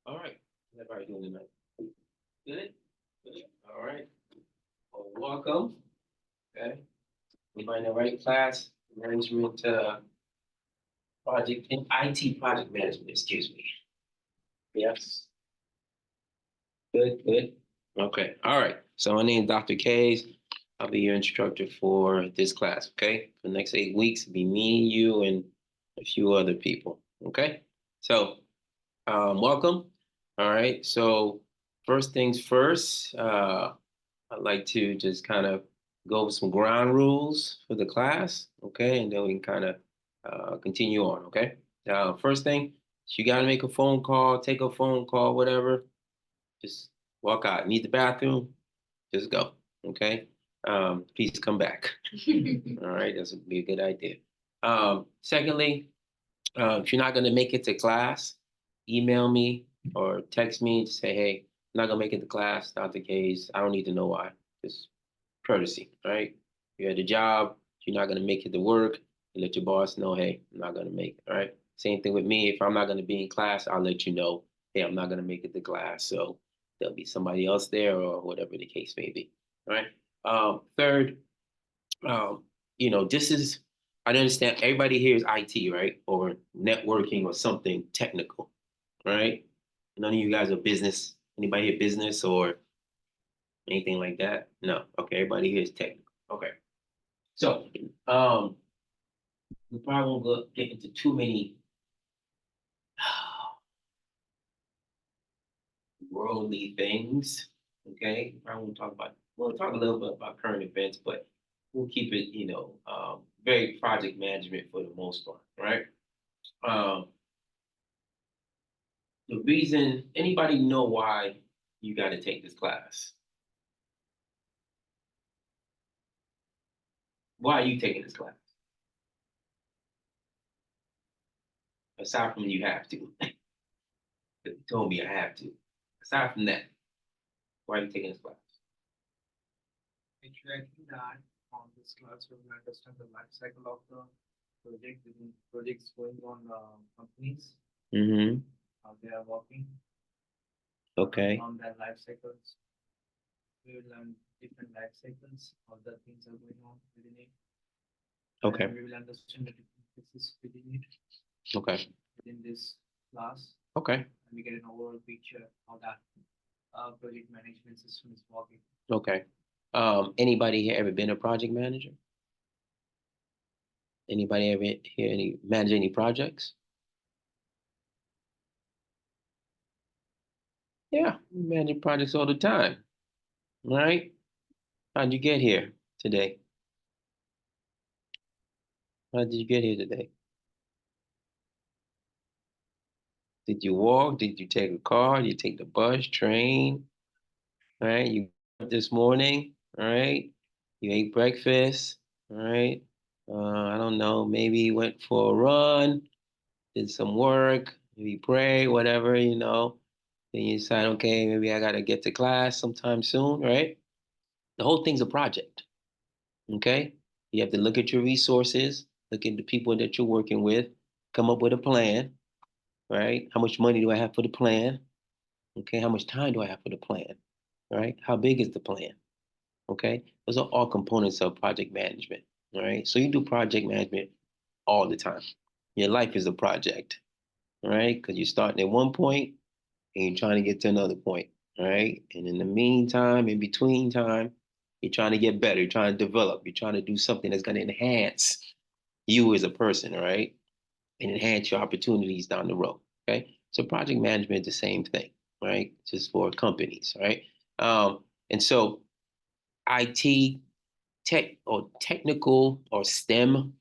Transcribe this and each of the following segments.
All right. How's everybody doing tonight? Good? Good. All right. Well, welcome. Okay. Anybody in the right class? Management, project, in IT project management, excuse me. Yes. Good, good. Okay. All right. So my name is Dr. Kays. I'll be your instructor for this class, okay? For the next 8 weeks, it'll be me, you, and a few other people, okay? So, welcome. All right. So, first things first, I'd like to just kind of go over some ground rules for the class, okay? And then we can kind of continue on, okay? First thing, you got to make a phone call, take a phone call, whatever. Just walk out. Need the bathroom? Just go, okay? Please come back. All right, that's would be a good idea. Secondly, if you're not going to make it to class, email me or text me to say, hey, I'm not going to make it to class, not the case. I don't need to know why. Just courtesy, right? You're at the job, you're not going to make it to work, you let your boss know, hey, I'm not going to make it, all right? Same thing with me. If I'm not going to be in class, I'll let you know, hey, I'm not going to make it to class. So there'll be somebody else there or whatever the case may be, all right? Third, um, this is, I understand everybody here is IT, right? Or networking or something technical, right? None of you guys are business. Anybody here business or anything like that? No. Okay, everybody here is technical. Okay. So, we probably won't get into too many worldly things. Okay. We probably won't talk about, we'll talk a little bit about current events, but we'll keep it, very project management for the most part, right? Um, the reason, anybody know why you got to take this class? Why are you taking this class? Aside from you have to. You told me I have to. Aside from that, why are you taking this class? Actually, I think that on this class we will understand the life cycle of the projects going on companies, Mm-hmm. how they are working Okay. on their life cycles. We will learn different life cycles, how the things are going on within it, Okay. and we will understand the different pieces within it Okay. within this class, Okay. and we get an overall picture how that project management system is working. Okay. Anybody here ever been a project manager? Anybody ever here manage any projects? Yeah, we manage projects all the time. All right. How'd you get here today? How did you get here today? Did you walk? Did you take a car? Did you take the bus, train? All right. You got up this morning. All right. You ate breakfast. All right. I don't know. Maybe went for a run, did some work, maybe pray, whatever, Then you decide, okay, maybe I gotta get to class sometime soon, right? The whole thing's a project, okay? You have to look at your resources, look at the people that you're working with, come up with a plan, right? How much money do I have for the plan? Okay, how much time do I have for the plan? Right? How big is the plan? Okay, those are all components of project management. All right, so you do project management all the time. Your life is a project, all right? Because you're starting at one point and you're trying to get to another point, all right? And in the meantime, in between time, you're trying to get better, you're trying to develop, you're trying to do something that's going to enhance you as a person, all right? And enhance your opportunities down the road, okay? So project management is the same thing, right? Just for companies, right? And so IT tech or technical or STEM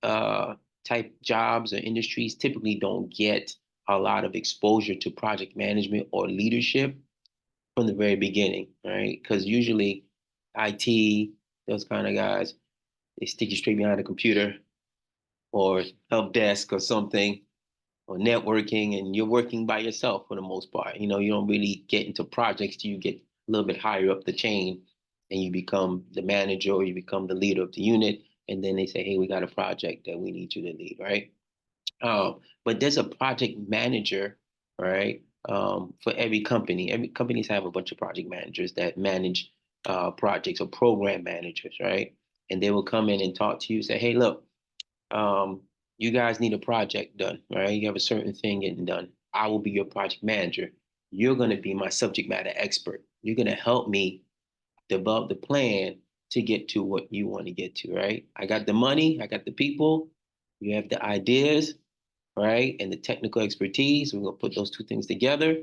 uh, type jobs or industries typically don't get a lot of exposure to project management or leadership from the very beginning, right? Because usually IT, those kind of guys, they stick you straight behind a computer or help desk or something or networking, and you're working by yourself for the most part. You don't really get into projects till you get a little bit higher up the chain and you become the manager or you become the leader of the unit. And then they say, hey, we got a project that we need you to lead, right? But there's a project manager, right? for every company. Every companies have a bunch of project managers that manage projects or program managers, right? And they will come in and talk to you, say, hey, look, um, you guys need a project done, right? You have a certain thing getting done. I will be your project manager. You're going to be my subject matter expert. You're going to help me develop the plan to get to what you want to get to, right? I got the money, I got the people, you have the ideas, right? And the technical expertise. We're going to put those two things together,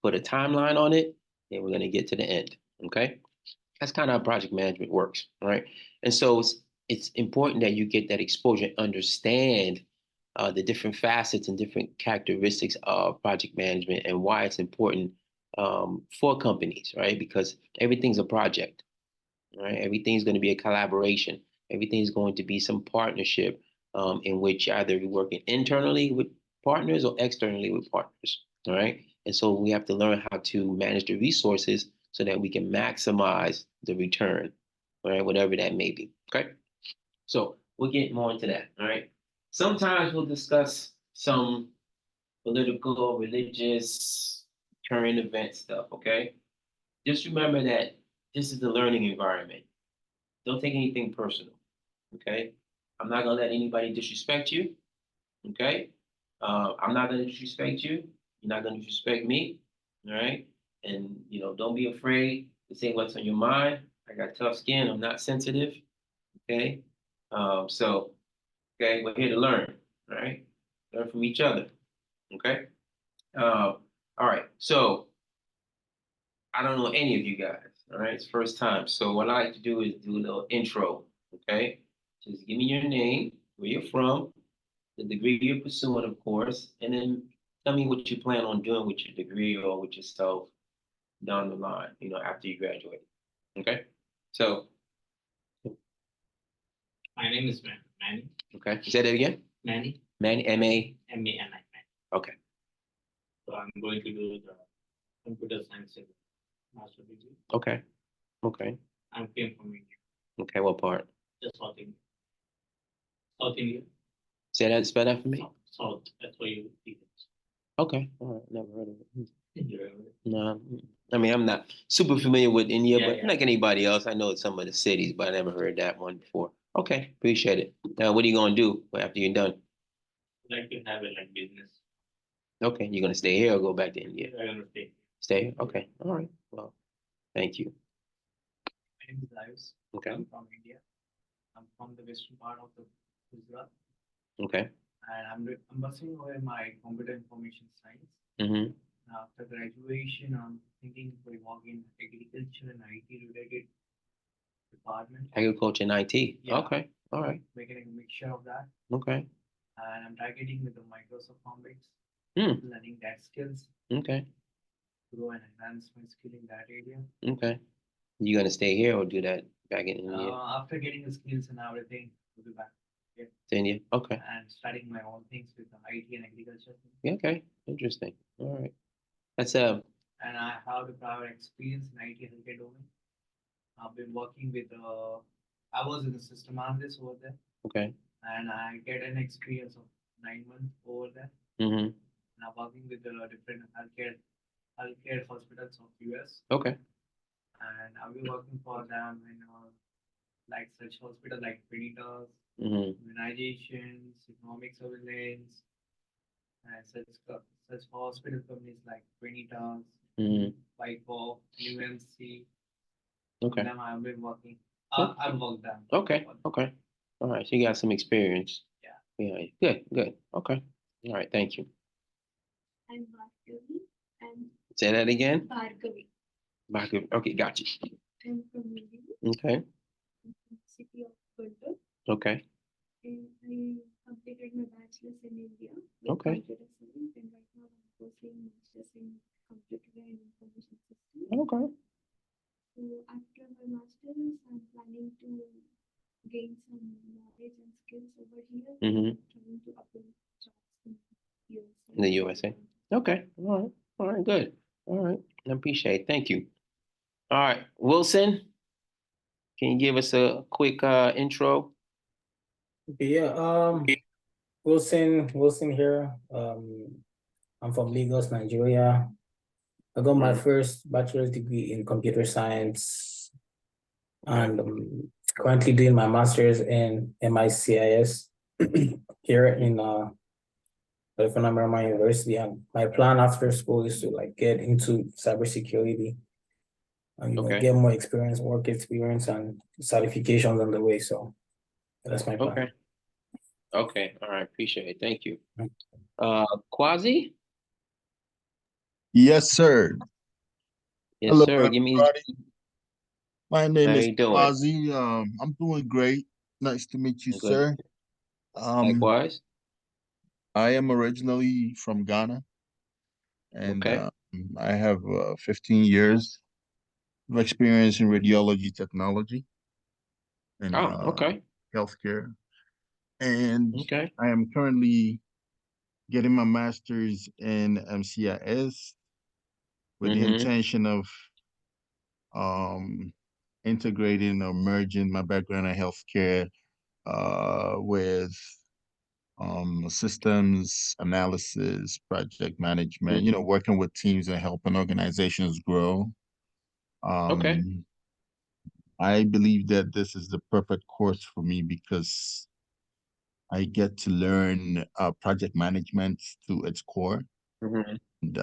put a timeline on it, and we're going to get to the end, okay? That's kind of how project management works, right? And so it's important that you get that exposure, understand the different facets and different characteristics of project management and why it's important for companies, right? Because everything's a project, right? Everything's going to be a collaboration. Everything's going to be some partnership in which either you're working internally with partners or externally with partners, all right? And so we have to learn how to manage the resources so that we can maximize the return, all right? Whatever that may be, okay? So we'll get more into that, all right? Sometimes we'll discuss some political, religious, current event stuff, okay? Just remember that this is the learning environment. Don't take anything personal, okay? I'm not gonna let anybody disrespect you, okay? I'm not gonna disrespect you. You're not gonna disrespect me, all right? And don't be afraid to say what's on your mind. I got tough skin. I'm not sensitive, okay? So, okay, we're here to learn, all right? Learn from each other, okay? All right. So I don't know any of you guys. All right, it's first time. So what I like to do is do a little intro. Okay, just give me your name, where you're from, the degree you're pursuing, of course, and then tell me what you plan on doing with your degree or with yourself down the line. After you graduate. Okay, so My name is Manny. okay, say that again. Manny. Manny, M-A. M-A-N-I. Okay. So I'm going to do the computer science master degree. Okay. Okay. I'm came from India. Okay, what part? Just South India. South India. Say that, spell that for me. South. That's why you see it. Okay. All right. Never heard of it. You remember it? No. I mean, I'm not super familiar with India, Yeah, but yeah. like anybody else, I know some of the cities, but I never heard that one before. Okay, appreciate it. Now, what are you gonna do after you're done? Like to have a business. Okay, you're gonna stay here or go back to India? I'm gonna stay. Stay here? Okay. All right. Well, thank you. My name is Ayus. Okay. I'm from India. I'm from the western part of the Gujarat. Okay. And I'm pursuing over my computer information science. Mm-hmm. After graduation, I'm thinking to work in agriculture and IT related department. Agriculture and IT. Yeah. Okay. All right. Making a mixture of that. Okay. And I'm targeting with the Microsoft Foundries, learning that skills, Okay. grow and enhance my skill in that area. Okay. You gonna stay here or do that back in India? After getting the skills and everything, we'll be back. Yeah. To India? Okay. And studying my own things with the IT and agriculture. Yeah, okay. Interesting. All right. That's And I have the prior experience in IT healthcare domain. I've been working with I was in the system analyst over there. Okay. And I get an experience of 9 months over there. Mm-hmm. And I'm working with the different healthcare hospitals of US. Okay. And I'll be working for them in like such hospital like Vanitas, immunizations, economic surveillance, and such hospital companies like Vanitas, Wyckoff, UMC. Okay. Them I've been working. I've worked them. Okay. Okay. All right. So you got some experience. Yeah. Yeah. Good. Good. Okay. All right. Thank you. I'm Bhargavi. And Say that again. Bhargavi. Bhargavi. Okay. Gotcha. I'm from India. Okay. I'm from the city of Guntur. Okay. And I completed my bachelor's in India with Okay. computer science, and right now I'm pursuing master's in computer and information systems. Okay. So after my master's, I'm planning to gain some knowledge and skills over here. Trying to apply jobs in USA. In the USA. Okay. All right. All right. Good. All right. I appreciate it. Thank you. All right. Wilson, can you give us a quick intro? Yeah, Wilson here. I'm from Lagos, Nigeria. I got my first bachelor's degree in computer science and currently doing my master's in MICIS here in California Marymount University. And my plan after school is to like get into cybersecurity and get more experience, work experience, and certifications on the way. So that's my plan. Okay. Okay. All right. Appreciate it. Thank you. Quasi? Yes, sir. Yes, Hello, sir. Give me. everybody. My name How is you doing? Ozzy. I'm doing great. Nice to meet you, Good. sir. Likewise. I am originally from Ghana, and Okay. I have 15 years of experience in radiology technology and Oh, okay. healthcare. And Okay. I am currently getting my master's in MCIS with the Mm-hmm. intention of um, integrating or merging my background in healthcare with systems analysis, project management, working with teams and helping organizations grow. Okay. Um, I believe that this is the perfect course for me because I get to learn project management to its core. Mm-hmm. And,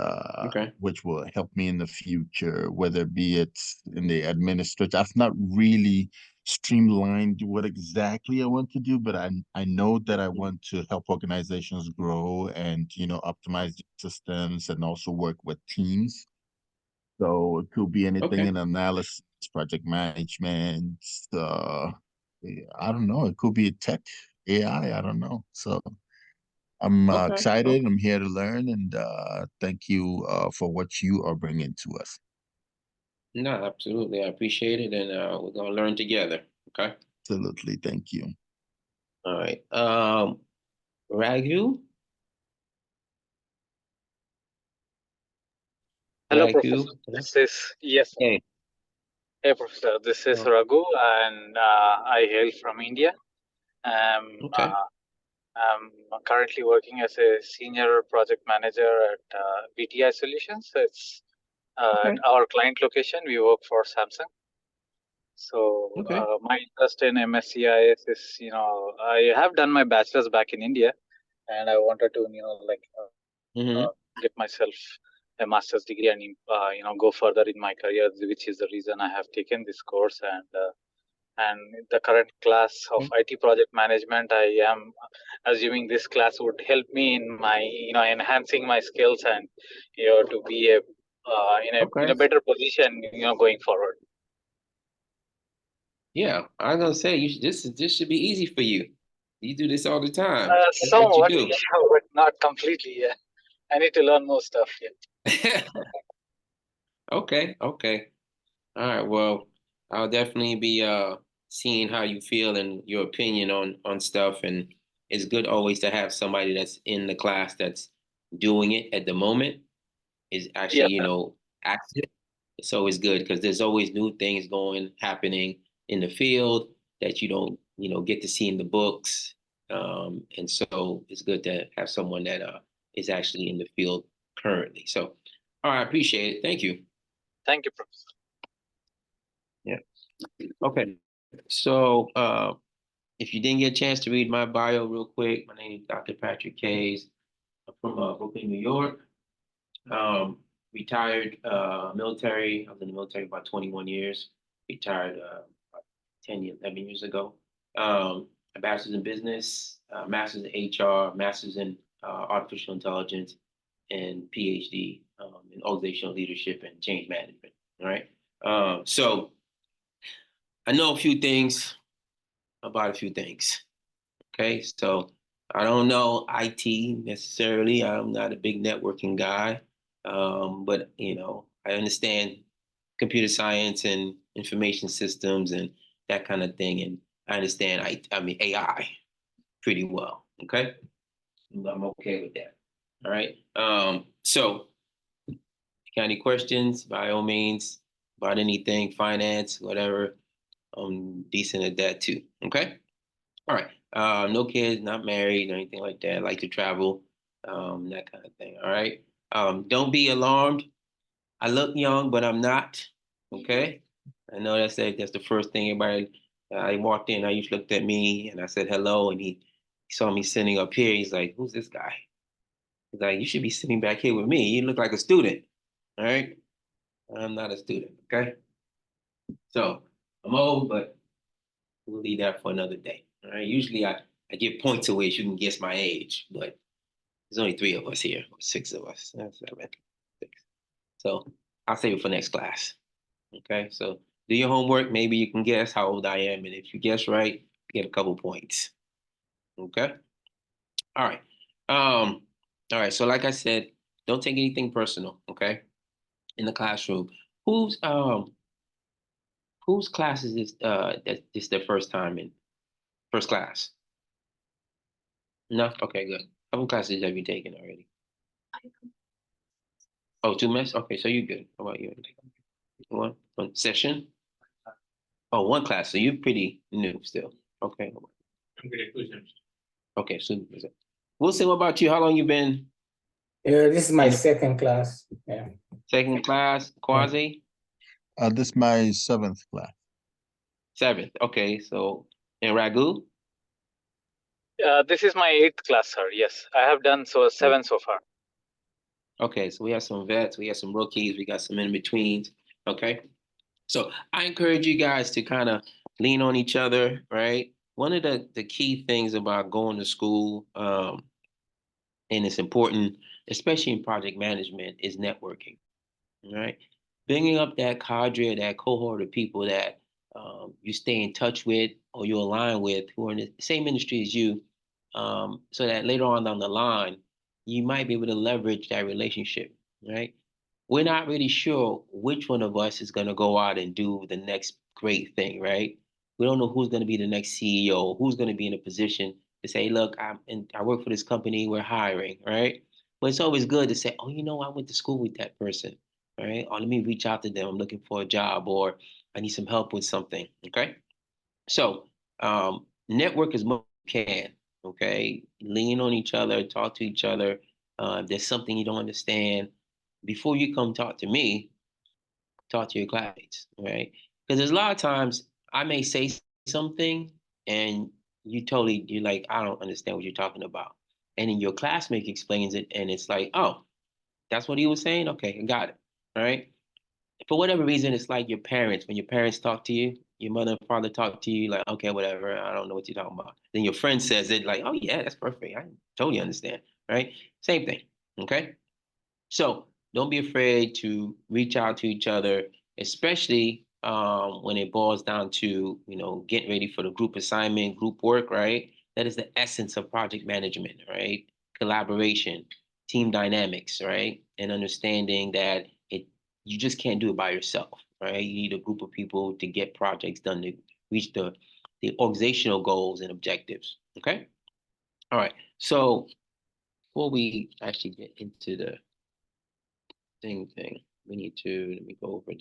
Okay. which will help me in the future, whether be it in the administrative. I've not really streamlined what exactly I want to do, but I know that I want to help organizations grow and optimize the systems and also work with teams. So it could be anything Okay. in analysis, project management. I don't know. It could be tech, AI. I don't know. So I'm Okay. excited. I'm here to learn, and thank you for what you are bringing to us. No, absolutely. I appreciate it, and we're gonna learn together. Okay. Absolutely, thank you. All right. Raghu. Hello, Professor. Raghu. This is yes. Hey. Hey, Professor. This is Oh, Raghu, and I hail from India. okay. I'm currently working as a senior project manager at BTI Solutions. It's at Okay. our client location. We work for Samsung. So Okay. my interest in MSCIS is, I have done my bachelor's back in India, and I wanted to, Mm-hmm. get myself a master's degree and go further in my career, which is the reason I have taken this course. And the current class of IT project management, I am assuming this class would help me in my enhancing my skills and to be a in Okay. a better position going forward. Yeah, I was gonna say this should be easy for you. You do this all the time. That's what you Somewhat, do. but not completely. Yeah, I need to learn more stuff. Yeah. Okay. Okay. All right. Well, I'll definitely be seeing how you feel and your opinion on stuff. And it's good always to have somebody that's in the class that's doing it at the moment, is actually, Yeah. active. It's always good because there's always new things happening in the field that you don't, get to see in the books. And so it's good to have someone that is actually in the field currently. So, all right, I appreciate it. Thank you. Thank you, Professor. Yeah. Okay. So, if you didn't get a chance to read my bio real quick, my name is Dr. Patrick Kays. I'm from Brooklyn, New York. Retired military. I was in the military about 21 years. Retired about 11 years ago. A bachelor's in business, master's in HR, master's in artificial intelligence, and PhD in organizational leadership and change management. All right. So I know a few things about a few things. Okay, so I don't know IT necessarily. I'm not a big networking guy, but I understand computer science and information systems and that kind of thing, and I understand I mean AI pretty well. Okay, I'm okay with that. All right. So if you got any questions, by all means, about anything, finance, whatever, I'm decent at that too. Okay. All right. No kids, not married, or anything like that. Like to travel, that kind of thing. All right. Don't be alarmed I look young, but I'm not. Okay. I know that's the first thing everybody. I walked in. I just looked at me and I said hello, and he saw me sitting up here. He's like, "Who's this guy?" He's like, "You should be sitting back here with me. You look like a student." All right. I'm not a student. Okay. So I'm old, but we'll leave that for another day. All right. Usually I give points away so you can guess my age, but there's only 3 of us here, or 6 of us. That's 7, 6. So I'll save it for next class. Okay. So do your homework. Maybe you can guess how old I am. And if you guess right, you get a couple points. Okay. All right. All right. So like I said, don't take anything personal, okay? In the classroom. Whose um whose class is this that this their first time in first class? No? Okay, good. How many classes have you taken already? Oh, 2 minutes? Okay, so you're good. How about you? One session? Oh, 1 class. So you're pretty new still. Okay. Okay, so Wilson, what about you? How long you been This is my in the second class. Yeah. second class? Quasi? This is my 7th class. 7th. Okay, so in Ragu? This is my 8th class, sir. Yes, I have done 7 so far. Okay, so we have some vets, we have some rookies, we got some in-betweens. Okay. So I encourage you guys to kind of lean on each other, right? One of the key things about going to school, and it's important, especially in project management, is networking, right? Bringing up that cadre, that cohort of people that you stay in touch with or you align with who are in the same industry as you, so that later on down the line, you might be able to leverage that relationship, right? We're not really sure which one of us is going to go out and do the next great thing, right? We don't know who's going to be the next CEO, who's going to be in a position to say, look, I work for this company, we're hiring, right? But it's always good to say, oh, I went to school with that person, right? Or let me reach out to them. I'm looking for a job or I need some help with something, okay? So network as much as you can, okay? Lean on each other, talk to each other. If there's something you don't understand, before you come talk to me, talk to your classmates, right? Because there's a lot of times I may say something and you're like, I don't understand what you're talking about. And then your classmate explains it and it's like, oh, that's what he was saying? Okay, I got it. All right. For whatever reason, it's like your parents. When your parents talk to you, your mother and father talk to you, like, okay, whatever, I don't know what you're talking about. Then your friend says it, like, oh yeah, that's perfect. I totally understand. Right? Same thing. Okay. So don't be afraid to reach out to each other, especially when it boils down to, getting ready for the group assignment, group work, right? That is the essence of project management, right? Collaboration, team dynamics, right? And understanding that you just can't do it by yourself, right? You need a group of people to get projects done to reach the organizational goals and objectives. Okay. All right. So before we actually get into the thing. We need to, let me go over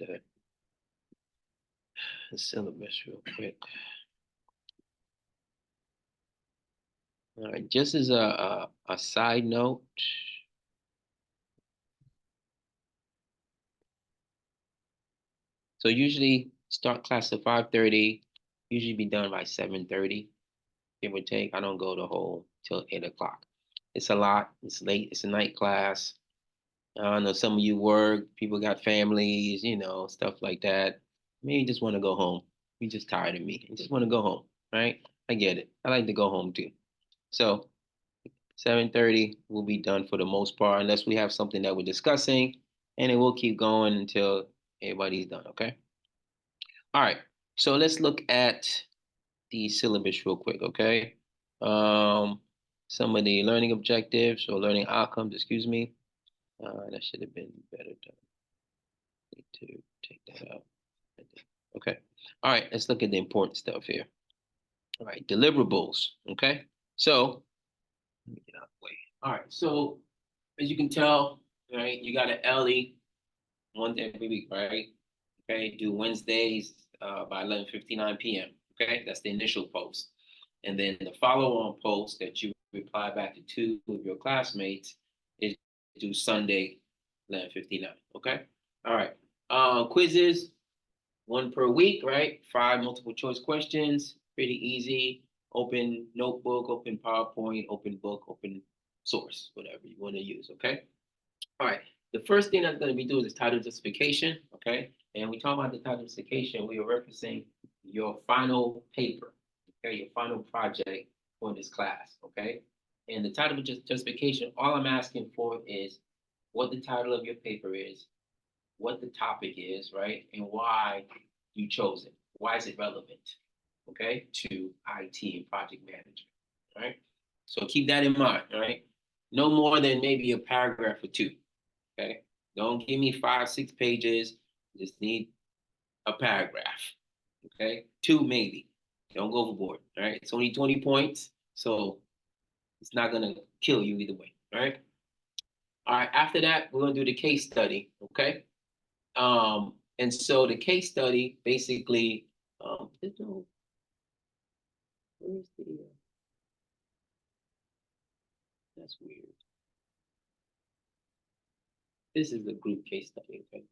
the syllabus real quick. All right, just as a side note, so usually start class at 5:30, usually be done by 7:30, give or take. I don't go the whole till 8 o'clock. It's a lot, it's late, it's a night class. I know some of you work, people got families, stuff like that. Maybe you just want to go home. You just tired of me. You just want to go home, right? I get it. I like to go home too. So 7:30 will be done for the most part, unless we have something that we're discussing, and it will keep going until everybody's done, okay? All right, so let's look at the syllabus real quick, okay? Um, some of the learning objectives or learning outcomes, excuse me. That should have been better done. Need to take that out. Okay. All right, let's look at the important stuff here. All right, deliverables, okay? So, let me get out of the way. All right, so as you can tell, right, you got an LE one day every week, right? Okay, do Wednesdays by 11:59 p.m. Okay, that's the initial post. And then the follow-on post that you reply back to 2 of your classmates is do Sunday 11:59. Okay, All right. Quizzes, one per week, right? 5 multiple choice questions, pretty easy. Open notebook, open PowerPoint, open book, open source, whatever you want to use, okay? All right. The first thing that's going to be doing is title justification, okay? And we talk about the title justification, we are referencing your final paper, okay? Your final project for this class, okay? And the title justification, all I'm asking for is what the title of your paper is, what the topic is, right? And why you chose it. Why is it relevant, okay, to IT and project management, right? So keep that in mind, right? No more than maybe a paragraph or two, okay? Don't give me 5, 6 pages. Just need a paragraph, okay? 2 maybe. Don't go overboard, all right? It's only 20 points, so it's not gonna kill you either way, all right? All right, after that, we're gonna do the case study, okay? And so the case study basically, there's no, where's the, that's weird. This is a group case study, okay?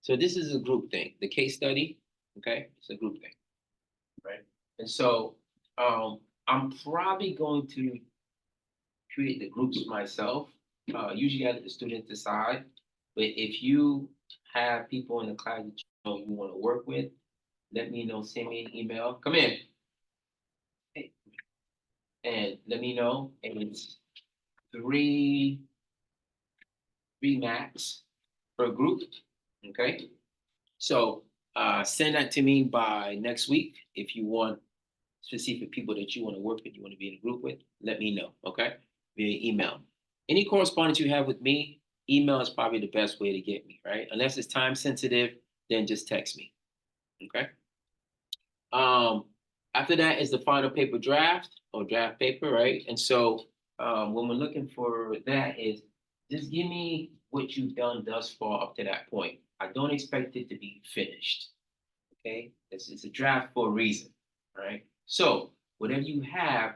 So this is a group thing. The case study, okay, it's a group thing, right? And so I'm probably going to create the groups myself. Usually I let the students decide, but if you have people in the class that you know you want to work with, let me know, send me an email. Come in. Hey. And let me know. And it's three max per group, okay? So send that to me by next week if you want specific people that you want to work with, you want to be in a group with, let me know, okay? Via email. Any correspondence you have with me, email is probably the best way to get me, right? Unless it's time sensitive, then just text me, okay? After that is the final paper draft or draft paper, right? And so when we're looking for that is just give me what you've done thus far up to that point. I don't expect it to be finished, okay? It's a draft for a reason, right? So whatever you have,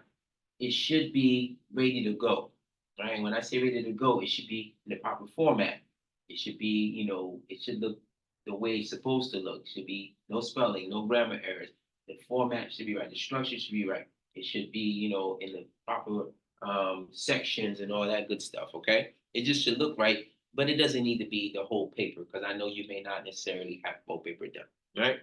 it should be ready to go, right? When I say ready to go, it should be in the proper format. It should be, it should look the way it's supposed to look. It should be no spelling, no grammar errors. The format should be right. The structure should be right. It should be, in the proper sections and all that good stuff, okay? It just should look right, but it doesn't need to be the whole paper because I know you may not necessarily have the whole paper done, right?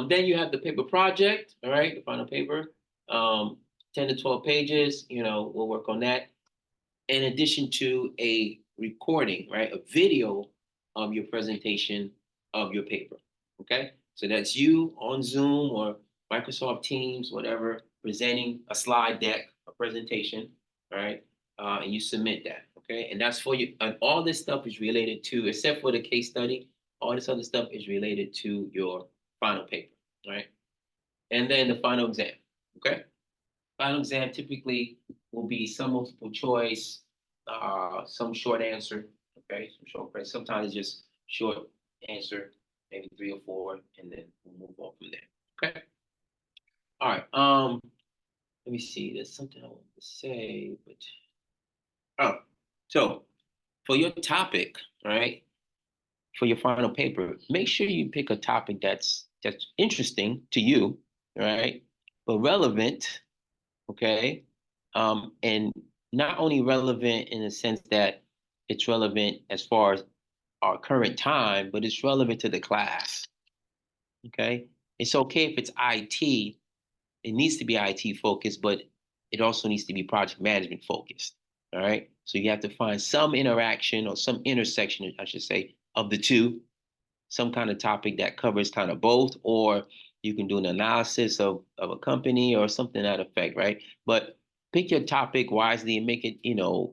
Then you have the paper project, all right, the final paper, 10 to 12 pages, we'll work on that. In addition to a recording, right, a video of your presentation of your paper, okay? So that's you on Zoom or Microsoft Teams, whatever, presenting a slide deck, a presentation, all right? And you submit that, okay? And that's for you, and all this stuff is related to, except for the case study, all this other stuff is related to your final paper, right? And then the final exam, okay? Final exam typically will be some multiple choice, some short answer, okay? Some short question. Sometimes it's just short answer, maybe 3 or 4, and then we'll move on from there, okay? All right, let me see, there's something I want to say, but, so for your topic, right? For your final paper, make sure you pick a topic that's interesting to you, right? But relevant, okay? And not only relevant in the sense that it's relevant as far as our current time, but it's relevant to the class, okay? It's okay if it's IT, it needs to be IT focused, but it also needs to be project management focused, all right? So you have to find some interaction or some intersection, I should say, of the two, some kind of topic that covers kind of both, or you can do an analysis of a company or something to that effect, right? But pick your topic wisely and make it,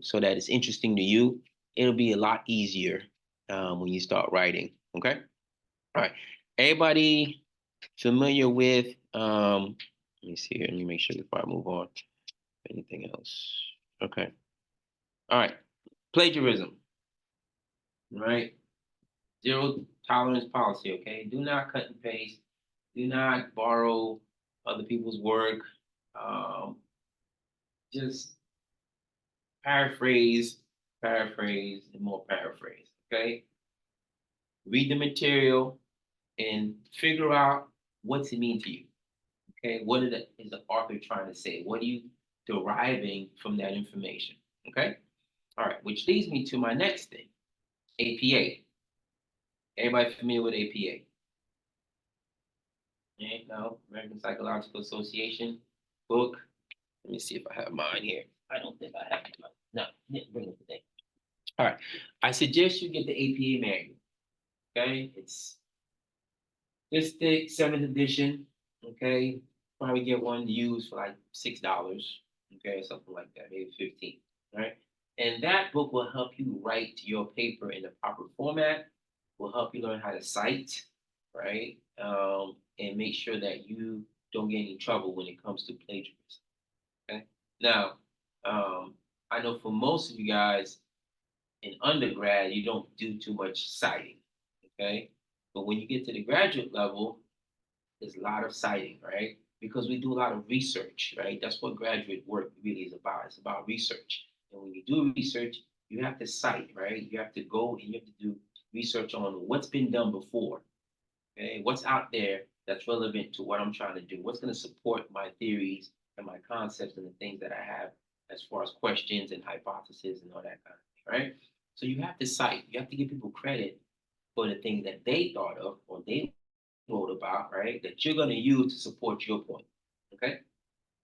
so that it's interesting to you. It'll be a lot easier when you start writing, okay? All right. Everybody familiar with, let me see here, let me make sure before I move on. Anything else? Okay. All right. Plagiarism, right? Zero tolerance policy, okay? Do not cut and paste. Do not borrow other people's work. Just paraphrase, and more paraphrase, okay? read the material, and figure out what's it mean to you. Okay, what is the author trying to say? What are you deriving from that information? Okay, all right, which leads me to my next thing, APA. Everybody familiar with APA? Okay, no, American Psychological Association book. Let me see if I have mine here. I don't think I have mine. No, didn't bring it today. All right, I suggest you get the APA manual. Okay, it's this thick, 7th edition. Okay, probably get one used for like $6. Okay, something like that, maybe 15. Right, and that book will help you write your paper in the proper format. Will help you learn how to cite, right, and make sure that you don't get any trouble when it comes to plagiarism. Okay, now I know for most of you guys in undergrad, you don't do too much citing. Okay, but when you get to the graduate level, there's a lot of citing, right? Because we do a lot of research, right? That's what graduate work really is about. It's about research. And when you do research, you have to cite, right? You have to go and you have to do research on what's been done before, okay? What's out there that's relevant to what I'm trying to do? What's going to support my theories and my concepts and the things that I have as far as questions and hypotheses and all that kind of thing, right? So you have to cite. You have to give people credit for the things that they thought of or they wrote about, right? That you're going to use to support your point. Okay.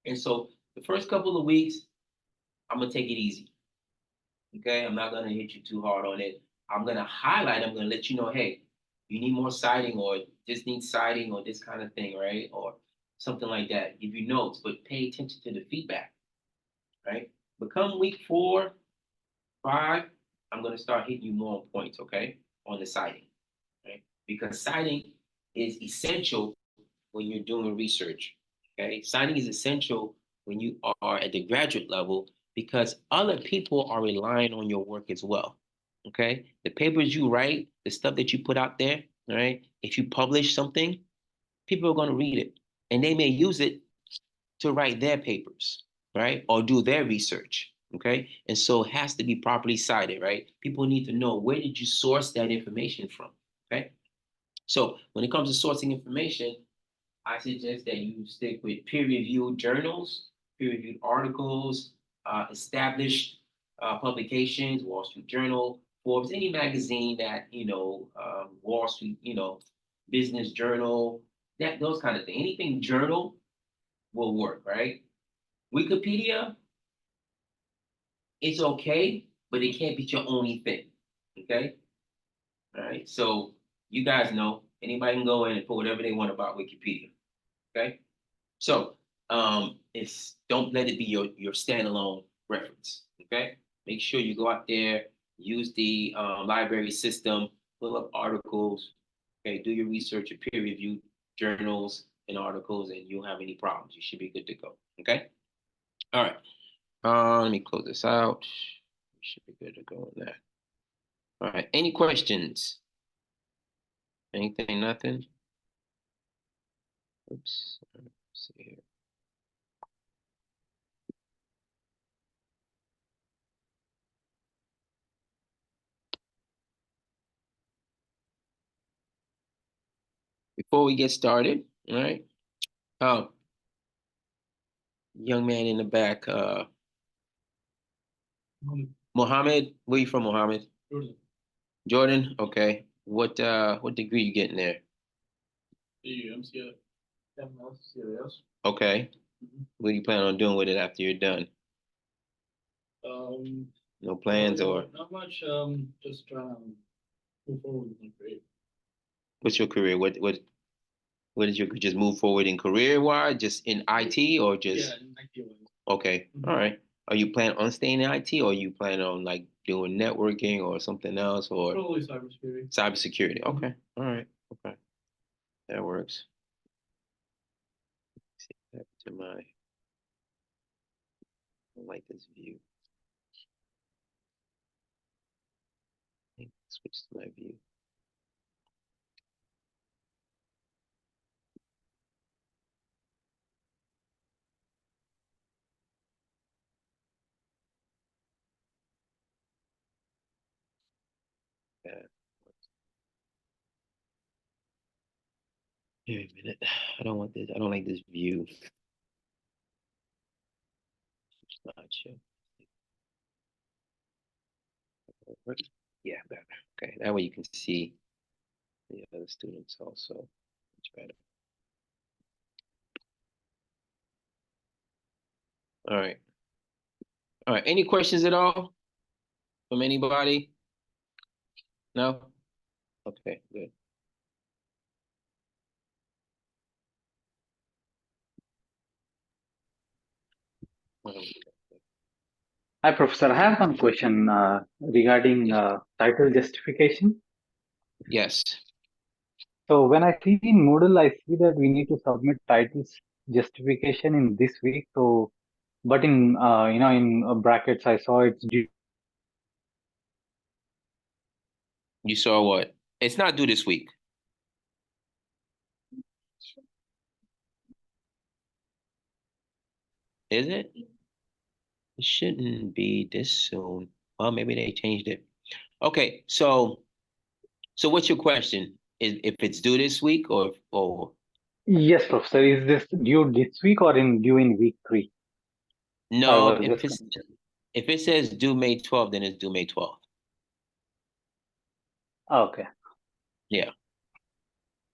And so the first couple of weeks, I'm going to take it easy. Okay. I'm not going to hit you too hard on it. I'm going to highlight, I'm going to let you know, hey, you need more citing or this needs citing or this kind of thing, right? Or something like that. Give you notes, but pay attention to the feedback, right? But come week 4, 5, I'm going to start hitting you more points, okay, on the citing, right? Because citing is essential when you're doing research. Okay, citing is essential when you are at the graduate level because other people are relying on your work as well. Okay, the papers you write, the stuff that you put out there, all right, if you publish something, people are going to read it and they may use it to write their papers, right, or do their research. Okay, and so it has to be properly cited, right? People need to know where did you source that information from. Okay, so when it comes to sourcing information, I suggest that you stick with peer-reviewed journals, peer-reviewed articles, established publications, Wall Street Journal, Forbes, any magazine that, Wall Street, Business Journal, that those kind of things. Anything journal will work, right? Wikipedia, it's okay, but it can't be your only thing. Okay? All right. So you guys know anybody can go in and put whatever they want about Wikipedia. Okay. So it's don't let it be your standalone reference. Okay, make sure you go out there, use the library system, pull up articles. Okay, do your research, your peer-reviewed journals and articles, and you won't have any problems. You should be good to go. Okay. All right. Let me close this out. You should be good to go on that. All right. Any questions? Anything? Nothing. Oops. Let's see here. Before we get started, all right. Oh, young man in the back, Mohammed. Where you from, Mohammed? Jordan. Jordan? Okay. What degree you getting there? MCA. MIS6961. Okay. What do you plan on doing with it after you're done? No plans or Not much. Just trying to move forward with my career. what's your career? What is your just move forward in career wise, just in IT or just Yeah, in IT. okay. All right. Are you planning on staying in IT or you plan on like doing networking or something else or Probably cybersecurity. cybersecurity? Okay. All right. Okay. That works. See back to my I don't like this view. Switch to my view. Yeah. Wait a minute. I don't want this. I don't like this view. Slideshow. Yeah, better. Okay, that way you can see the other students also. Much better. All right. All right. Any questions at all from anybody? No? Okay, good. Hi, Professor. I have one question regarding title justification. Yes. So when I see in Moodle, I see that we need to submit titles justification in this week. So, but in in brackets, I saw it's due. You saw what? It's not due this week. Is it? It shouldn't be this soon. Well, maybe they changed it. Okay, so what's your question? Is if it's due this week or Yes, Professor. Is this due this week or due in week 3? I no? was just confused. If it says due May 12th, then it's due May 12th. Okay. Yeah.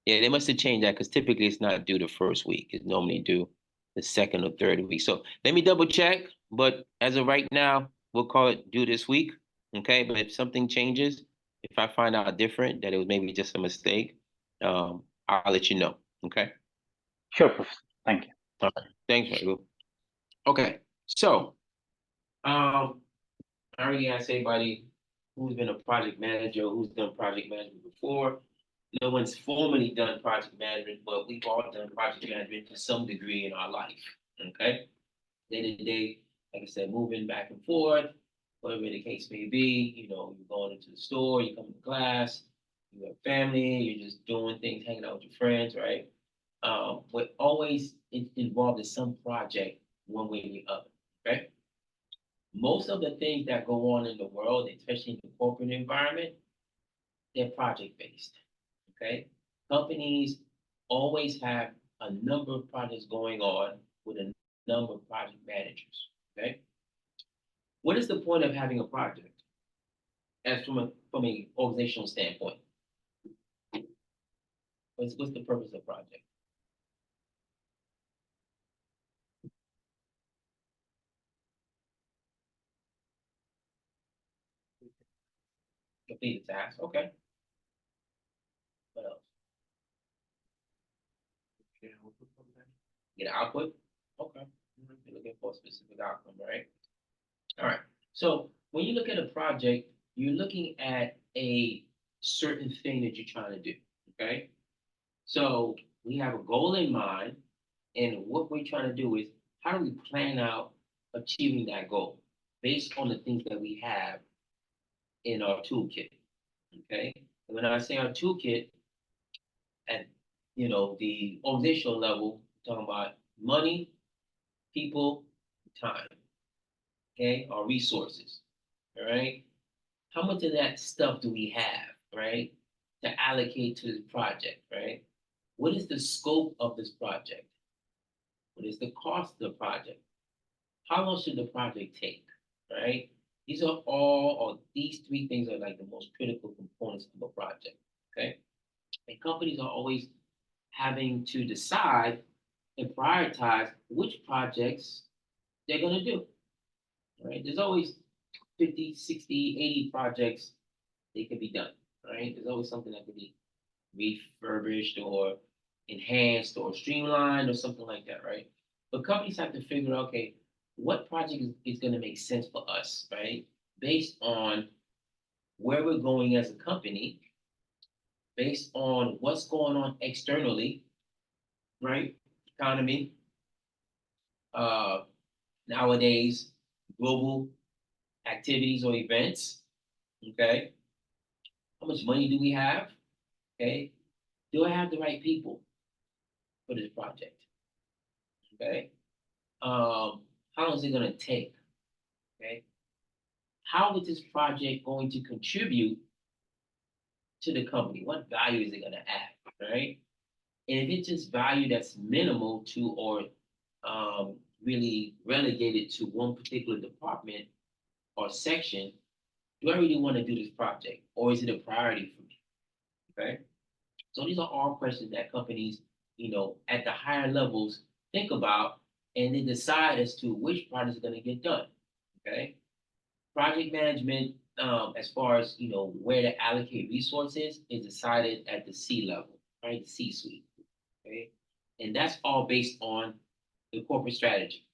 Yeah, they must have changed that because typically it's not due the first week. It's normally due the second or third week. So let me double check. But as of right now, we'll call it due this week. Okay. But if something changes, if I find out different, that it was maybe just a mistake, I'll let you know. Okay. Sure, Professor. Thank you. All right. Thanks, Raghu. Okay. So I already asked everybody who's been a project manager, who's done project management before. No one's formally done project management, but we've all done project management to some degree in our life. Okay. Day to day, like I said, moving back and forth, whatever the case may be, you're going into the store, you come to class, you have family, you're just doing things, hanging out with your friends, right? But always involved in some project one way or the other. Okay. Most of the things that go on in the world, especially in the corporate environment, they're project based. Okay. Companies always have a number of projects going on with a number of project managers. Okay. What is the point of having a project as from a organizational standpoint? What's the purpose of the project? Complete the task. Okay. What else? Get an output. Okay. You're looking for a specific outcome, right? All right. So when you look at a project, you're looking at a certain thing that you're trying to do. Okay. So we have a goal in mind, and what we're trying to do is how do we plan out achieving that goal based on the things that we have in our toolkit. Okay. And when I say our toolkit, at the organizational level, we're talking about money, people, time. Okay, our resources. All right. How much of that stuff do we have, right, to allocate to this project, right? What is the scope of this project? What is the cost of the project? How long should the project take, right? These three things are like the most critical components of a project, okay? And companies are always having to decide and prioritize which projects they're going to do, right? There's always 50, 60, 80 projects they can be done, right? There's always something that can be refurbished or enhanced or streamlined or something like that, right? But companies have to figure out, okay, what project is going to make sense for us, right? Based on where we're going as a company, based on what's going on externally, right? Economy, uh, nowadays, global activities or events, okay? How much money do we have? Okay. Do I have the right people for this project? Okay. How long is it going to take? Okay. How is this project going to contribute to the company? What value is it going to add? Right. And if it's just value that's minimal to or really relegated to one particular department or section, do I really want to do this project or is it a priority for me? Okay. So these are all questions that companies, at the higher levels think about and then decide as to which project is going to get done. Okay. Project management, as far as where to allocate resources, is decided at the C level, right? The C-suite. Okay. And that's all based on the corporate strategy,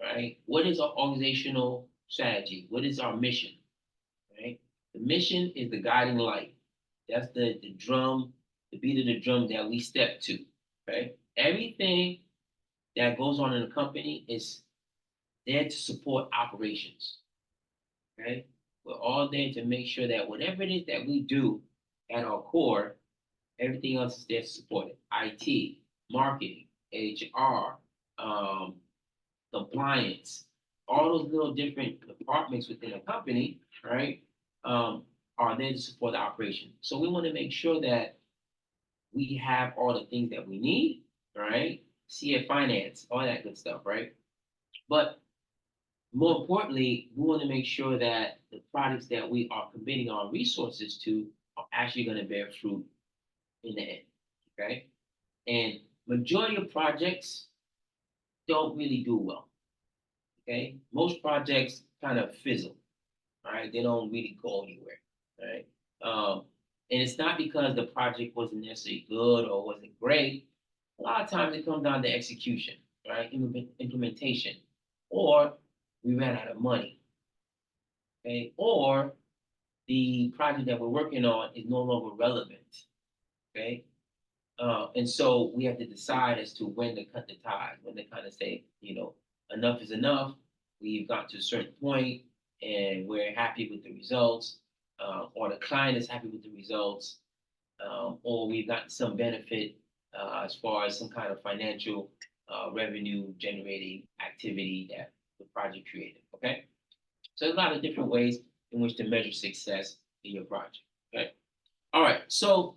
right? What is our organizational strategy? What is our mission, right? The mission is the guiding light. That's the drum, the beat of the drum that we step to, okay? Everything that goes on in a company is there to support operations, okay? We're all there to make sure that whatever it is that we do at our core, everything else is there to support it. IT, marketing, HR, um, compliance, all those little different departments within a company, right, are there to support the operation. So we want to make sure that we have all the things that we need, right? CA finance, all that good stuff, right? But more importantly, we want to make sure that the products that we are committing our resources to are actually going to bear fruit in the end, okay? And majority of projects don't really do well. Okay, most projects kind of fizzle, all right? They don't really go anywhere, right? And it's not because the project wasn't necessarily good or wasn't great. A lot of times it comes down to execution, right? Implementation, or we ran out of money, okay? Or the project that we're working on is no longer relevant, okay? And so we have to decide as to when to cut the ties, when to kind of say, enough is enough. We've got to a certain point and we're happy with the results, or the client is happy with the results, or we've gotten some benefit as far as some kind of financial revenue generating activity that the project created. Okay. So there's a lot of different ways in which to measure success in your project. Okay. All right. So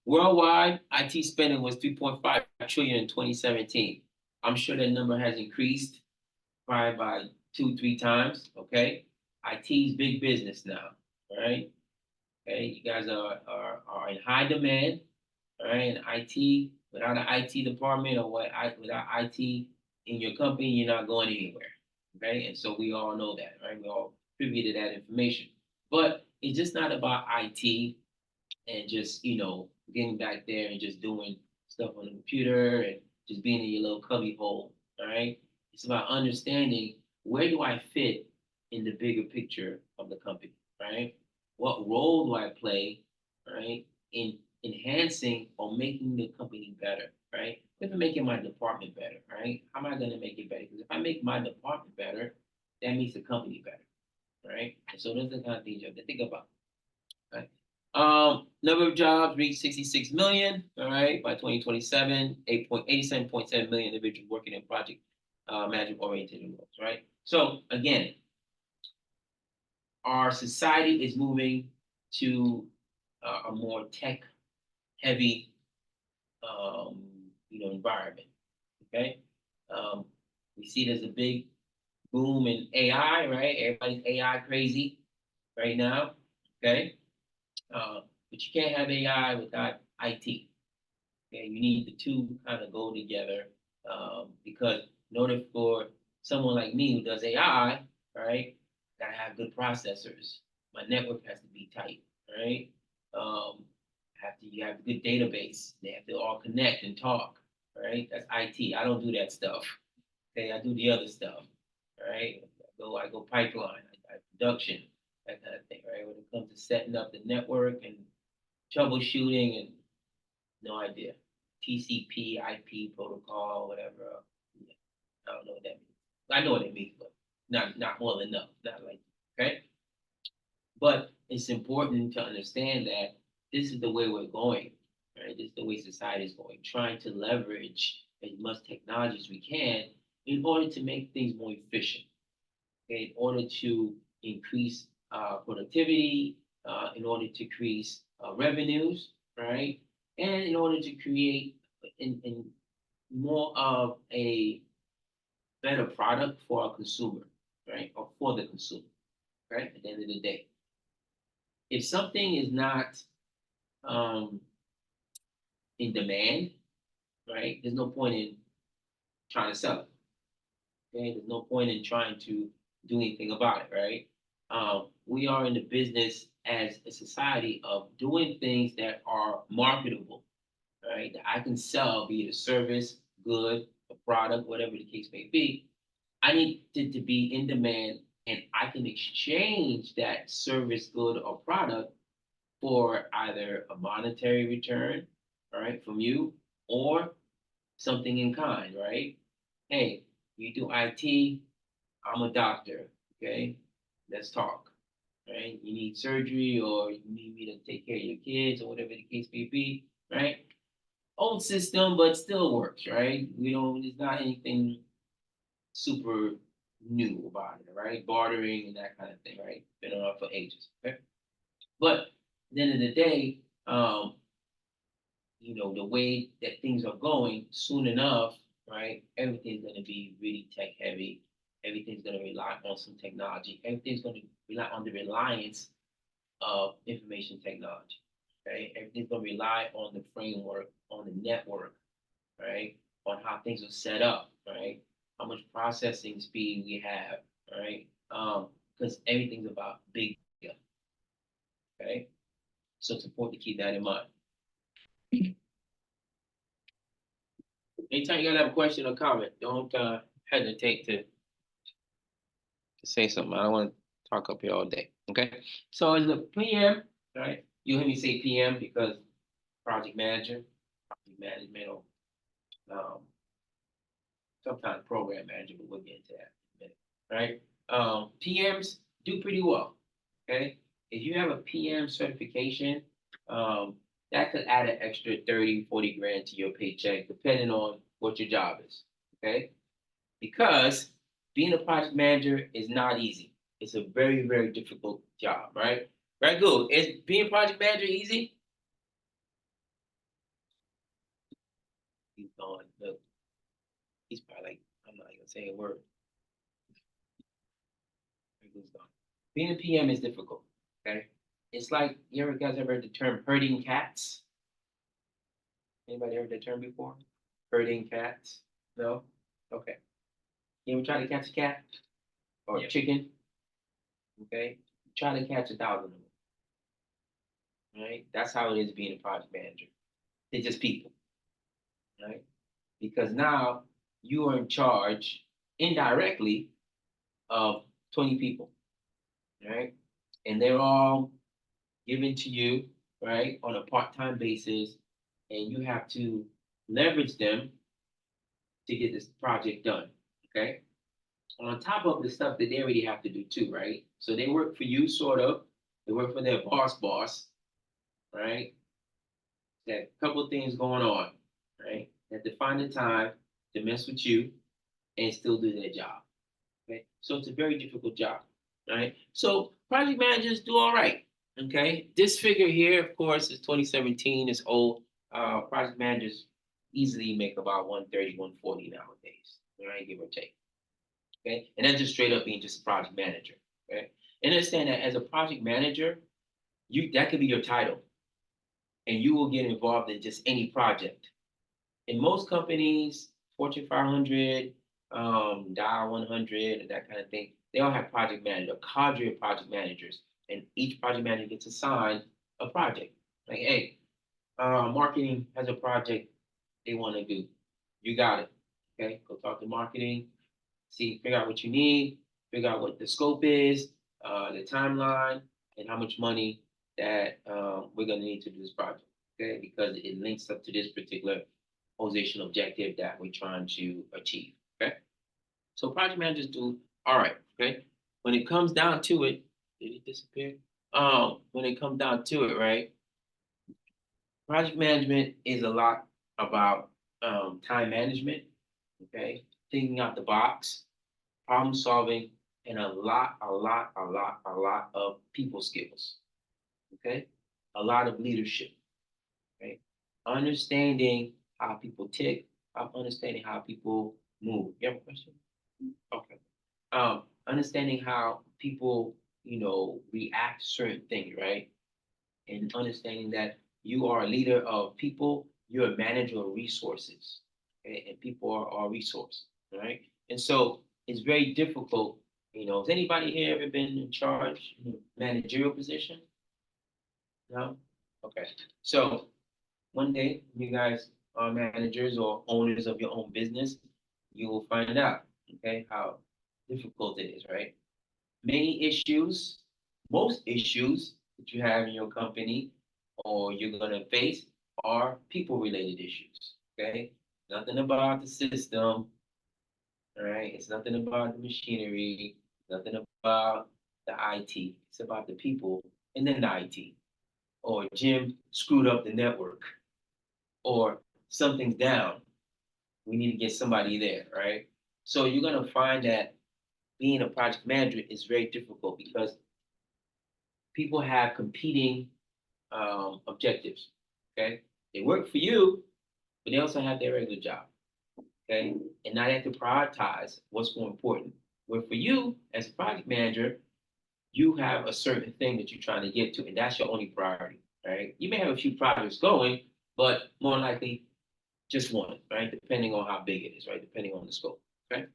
worldwide, IT spending was 3.5 trillion in 2017. I'm sure that number has increased probably by 2, 3 times. Okay, IT is big business now. All right. Okay, you guys are in high demand. All right, and IT, without an IT department or without IT in your company, you're not going anywhere. Okay, and so we all know that, right? We all privy to that information. But it's just not about IT and just getting back there and just doing stuff on the computer and just being in your little cubby hole. All right, it's about understanding where do I fit in the bigger picture of the company, right? What role do I play, right, in enhancing or making the company better, right? If I'm making my department better, right? How am I going to make it better? Because if I make my department better, that makes the company better, right? And so those are the kind of things you have to think about. Right. Number of jobs reached 66 million, all right, by 2027, 87.7 million individuals working in project management oriented roles, right? So again, our society is moving to a more tech heavy, environment, okay? We see there's a big boom in AI, right? Everybody's AI crazy right now, okay? But you can't have AI without IT. Okay, you need the two kind of go together, because in order for someone like me who does AI, right, gotta have good processors. My network has to be tight, right? You have a good database. They have to all connect and talk, right? That's IT. I don't do that stuff. Okay, I do the other stuff, right? I go pipeline, I production, that kind of thing, right? When it comes to setting up the network and troubleshooting and no idea. TCP, IP protocol, whatever. Yeah, I don't know what that means. I know what it means, but not well enough. Not like, okay. But it's important to understand that this is the way we're going, right? This is the way society is going, trying to leverage as much technology as we can in order to make things more efficient, okay? In order to increase productivity, in order to increase revenues, right? and in order to create in more of a better product for our consumer, right? Or for the consumer, right? At the end of the day. If something is not um, in demand, right, there's no point in trying to sell it. Okay, there's no point in trying to do anything about it, right? We are in the business as a society of doing things that are marketable, right? That I can sell, be it a service, good, a product, whatever the case may be. I need it to be in demand, and I can exchange that service, good, or product for either a monetary return, all right, from you, or something in kind, right? Hey, you do IT, I'm a doctor, okay? Let's talk, right? You need surgery or you need me to take care of your kids or whatever the case may be, right? Old system, but still works, right? We don't, it's not anything super new about it, right? Bartering and that kind of thing, right? Been around for ages, okay? But at the end of the day, the way that things are going, soon enough, right? Everything's going to be really tech heavy. Everything's going to rely on some technology. Everything's going to rely on the reliance of information technology, right? Everything's going to rely on the framework, on the network, right? On how things are set up, right? How much processing speed we have, right? Because everything's about big data, okay? So it's important to keep that in mind. Anytime you guys have a question or comment, don't hesitate to say something. I don't want to talk up here all day. Okay. So as a PM, right? You hear me say PM because project manager, project management, or um, sometimes program manager, but we'll get into that in a minute. Right? PMs do pretty well. Okay. If you have a PM certification, that could add an extra 30, 40 grand to your paycheck, depending on what your job is. Okay. Because being a project manager is not easy. It's a very, very difficult job, right? Right, good. Is being a project manager easy? He's gone. Look, he's probably like, I'm not even saying a word. He's gone. Being a PM is difficult, okay? It's like, you guys ever heard the term herding cats? Anybody heard that term before? Herding cats? No? Okay. You ever try to catch a cat? Or a chicken? Okay? Try to catch 1,000 of them. Right? That's how it is being a project manager. They're just people, right? Because now you are in charge indirectly of 20 people, right? And they're all given to you, right, on a part-time basis, and you have to leverage them to get this project done, okay? On top of the stuff that they already have to do too, right? So they work for you, sort of. They work for their boss, right? Got a couple of things going on, right? They have to find the time to mess with you and still do their job. Okay, so it's a very difficult job, right? So project managers do all right. Okay, this figure here, of course, is 2017. It's old. Project managers easily make about 130, 140 nowadays, right? Give or take. Okay, and that's just straight up being just a project manager. Okay, and understand that as a project manager, that could be your title, and you will get involved in just any project. In most companies, Fortune 500, Dow 100, and that kind of thing, they all have project managers, a cadre of project managers, and each project manager gets assigned a project. Like, hey, marketing has a project they want to do. You got it. Okay, go talk to marketing, figure out what you need, figure out what the scope is, the timeline, and how much money that we're gonna need to do this project. Okay, because it links up to this particular position objective that we're trying to achieve. Okay, so project managers do all right. Okay, when it comes down to it, did it disappear? When it comes down to it, right? Project management is a lot about time management. Okay, thinking out the box, problem solving, and a lot of people skills. Okay, a lot of leadership. Right, understanding how people tick, understanding how people move. You have a question? Okay. Understanding how people, react to certain things, right? And understanding that you are a leader of people, you're a manager of resources, okay? And people are a resource, right? And so it's very difficult. Has anybody here ever been in charge, managerial position? No? Okay. So one day, you guys are managers or owners of your own business, you will find out, okay, how difficult it is, right? Many issues, most issues that you have in your company or you're going to face are people related issues, okay? Nothing about the system, all right? It's nothing about the machinery, nothing about the IT. It's about the people and then the IT. Or Jim screwed up the network, or something's down. We need to get somebody there, right? So you're going to find that being a project manager is very difficult because people have competing objectives. Okay, they work for you, but they also have their regular job. Okay, and now they have to prioritize what's more important. Where for you as a project manager, you have a certain thing that you're trying to get to, and that's your only priority. Right? You may have a few projects going, but more likely just one. Right? Depending on how big it is. Right? Depending on the scope. Okay.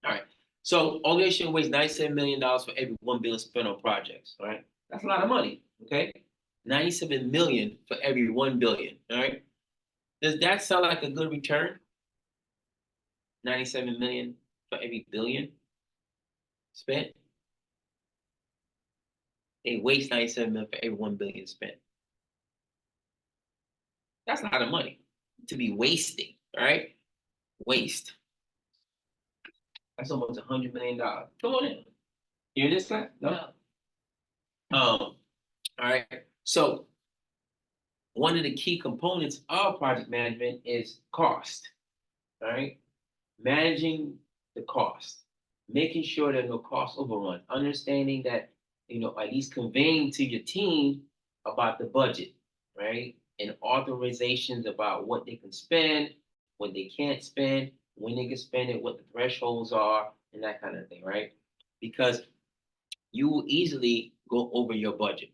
All right. So organization wastes $97 million for every $1 billion spent on projects. All right. That's a lot of money. Okay. 97 million for every 1 billion. All right. Does that sound like a good return? 97 million for every billion spent. They waste 97 million for every 1 billion spent. That's a lot of money to be wasting. All right. Waste. That's almost $100 million. Come on in. You hear this guy? No. All right. So one of the key components of project management is cost. All right. Managing the cost, making sure there's no cost overrun, understanding that, at least conveying to your team about the budget, right? And authorizations about what they can spend, what they can't spend, when they can spend it, what the thresholds are, and that kind of thing, right? Because you will easily go over your budget,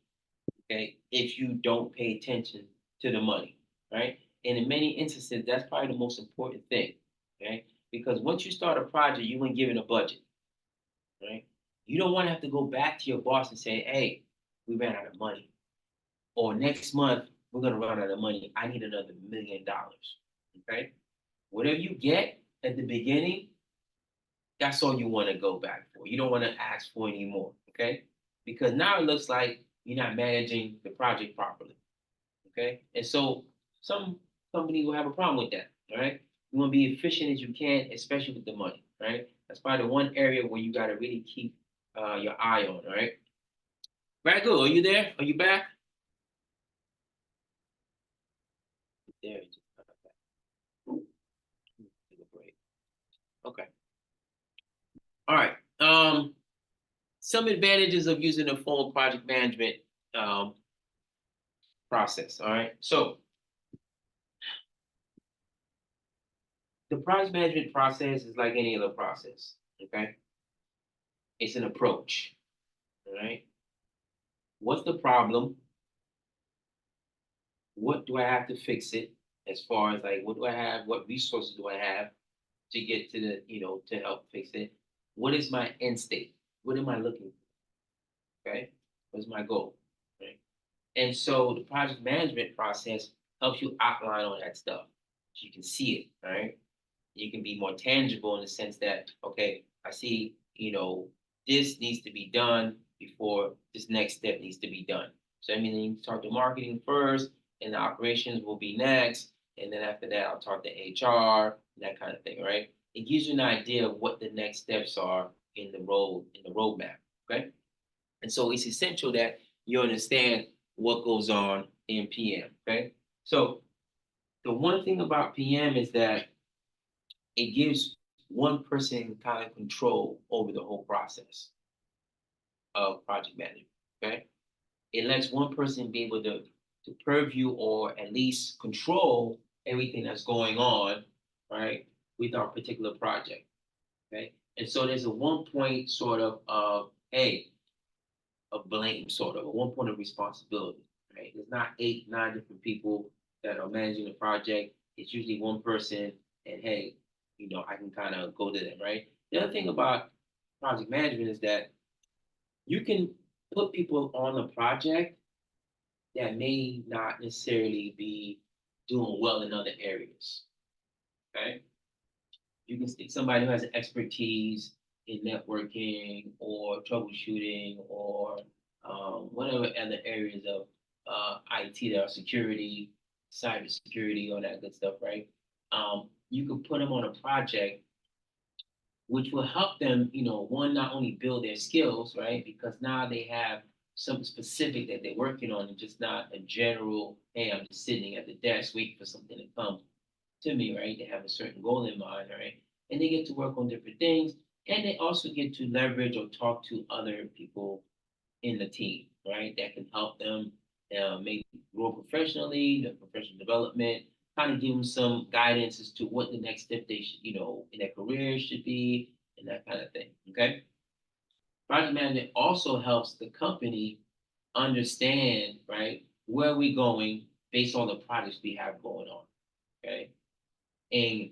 okay, if you don't pay attention to the money, right? And in many instances, that's probably the most important thing, okay? Because once you start a project, you ain't given a budget, right? You don't want to have to go back to your boss and say, hey, we ran out of money. Or next month, we're going to run out of money. I need another $1 million, okay? Whatever you get at the beginning, that's all you want to go back for. You don't want to ask for any more, okay? Because now it looks like you're not managing the project properly, okay? And so some companies will have a problem with that, all right? You want to be efficient as you can, especially with the money, right? That's probably the one area where you got to really keep your eye on, all right? Very good. Are you there? Are you back? There, you just got back. Take a break. Okay. All right. Some advantages of using a formal project management process. All right. So the project management process is like any other process. Okay. It's an approach. All right. What's the problem? What do I have to fix it? As far as like, what do I have? What resources do I have to get to the, to help fix it? What is my end state? What am I looking for? Okay. What's my goal? Right. And so the project management process helps you outline all that stuff so you can see it, right? You can be more tangible in the sense that, okay, I see, this needs to be done before this next step needs to be done. So I mean, you start the marketing first, and the operations will be next, and then after that, I'll talk to HR, that kind of thing, right? It gives you an idea of what the next steps are in the roadmap, okay? And so it's essential that you understand what goes on in PM, okay? So the one thing about PM is that it gives one person kind of control over the whole process of project management, okay? It lets one person be able to to purview or at least control everything that's going on, right, with our particular project. Okay. And so there's a one point sort of of blame, sort of, a one point of responsibility, right? There's not 8, 9 different people that are managing the project. It's usually one person, and hey, I can kind of go to them, right? The other thing about project management is that you can put people on the project that may not necessarily be doing well in other areas. Okay. You can stick somebody who has an expertise in networking or troubleshooting or whatever other areas of IT that are security, cybersecurity, all that good stuff, right? You can put them on a project which will help them, one, not only build their skills, right? Because now they have something specific that they're working on and just not a general, hey, I'm just sitting at the desk waiting for something to come to me, right? They have a certain goal in mind, right? And they get to work on different things. And they also get to leverage or talk to other people in the team, right? That can help them maybe grow professionally, the professional development, kind of give them some guidance as to what the next step they should, in their career should be, and that kind of thing. Okay. Project management also helps the company understand, right, where we're going based on the projects we have going on. Okay. And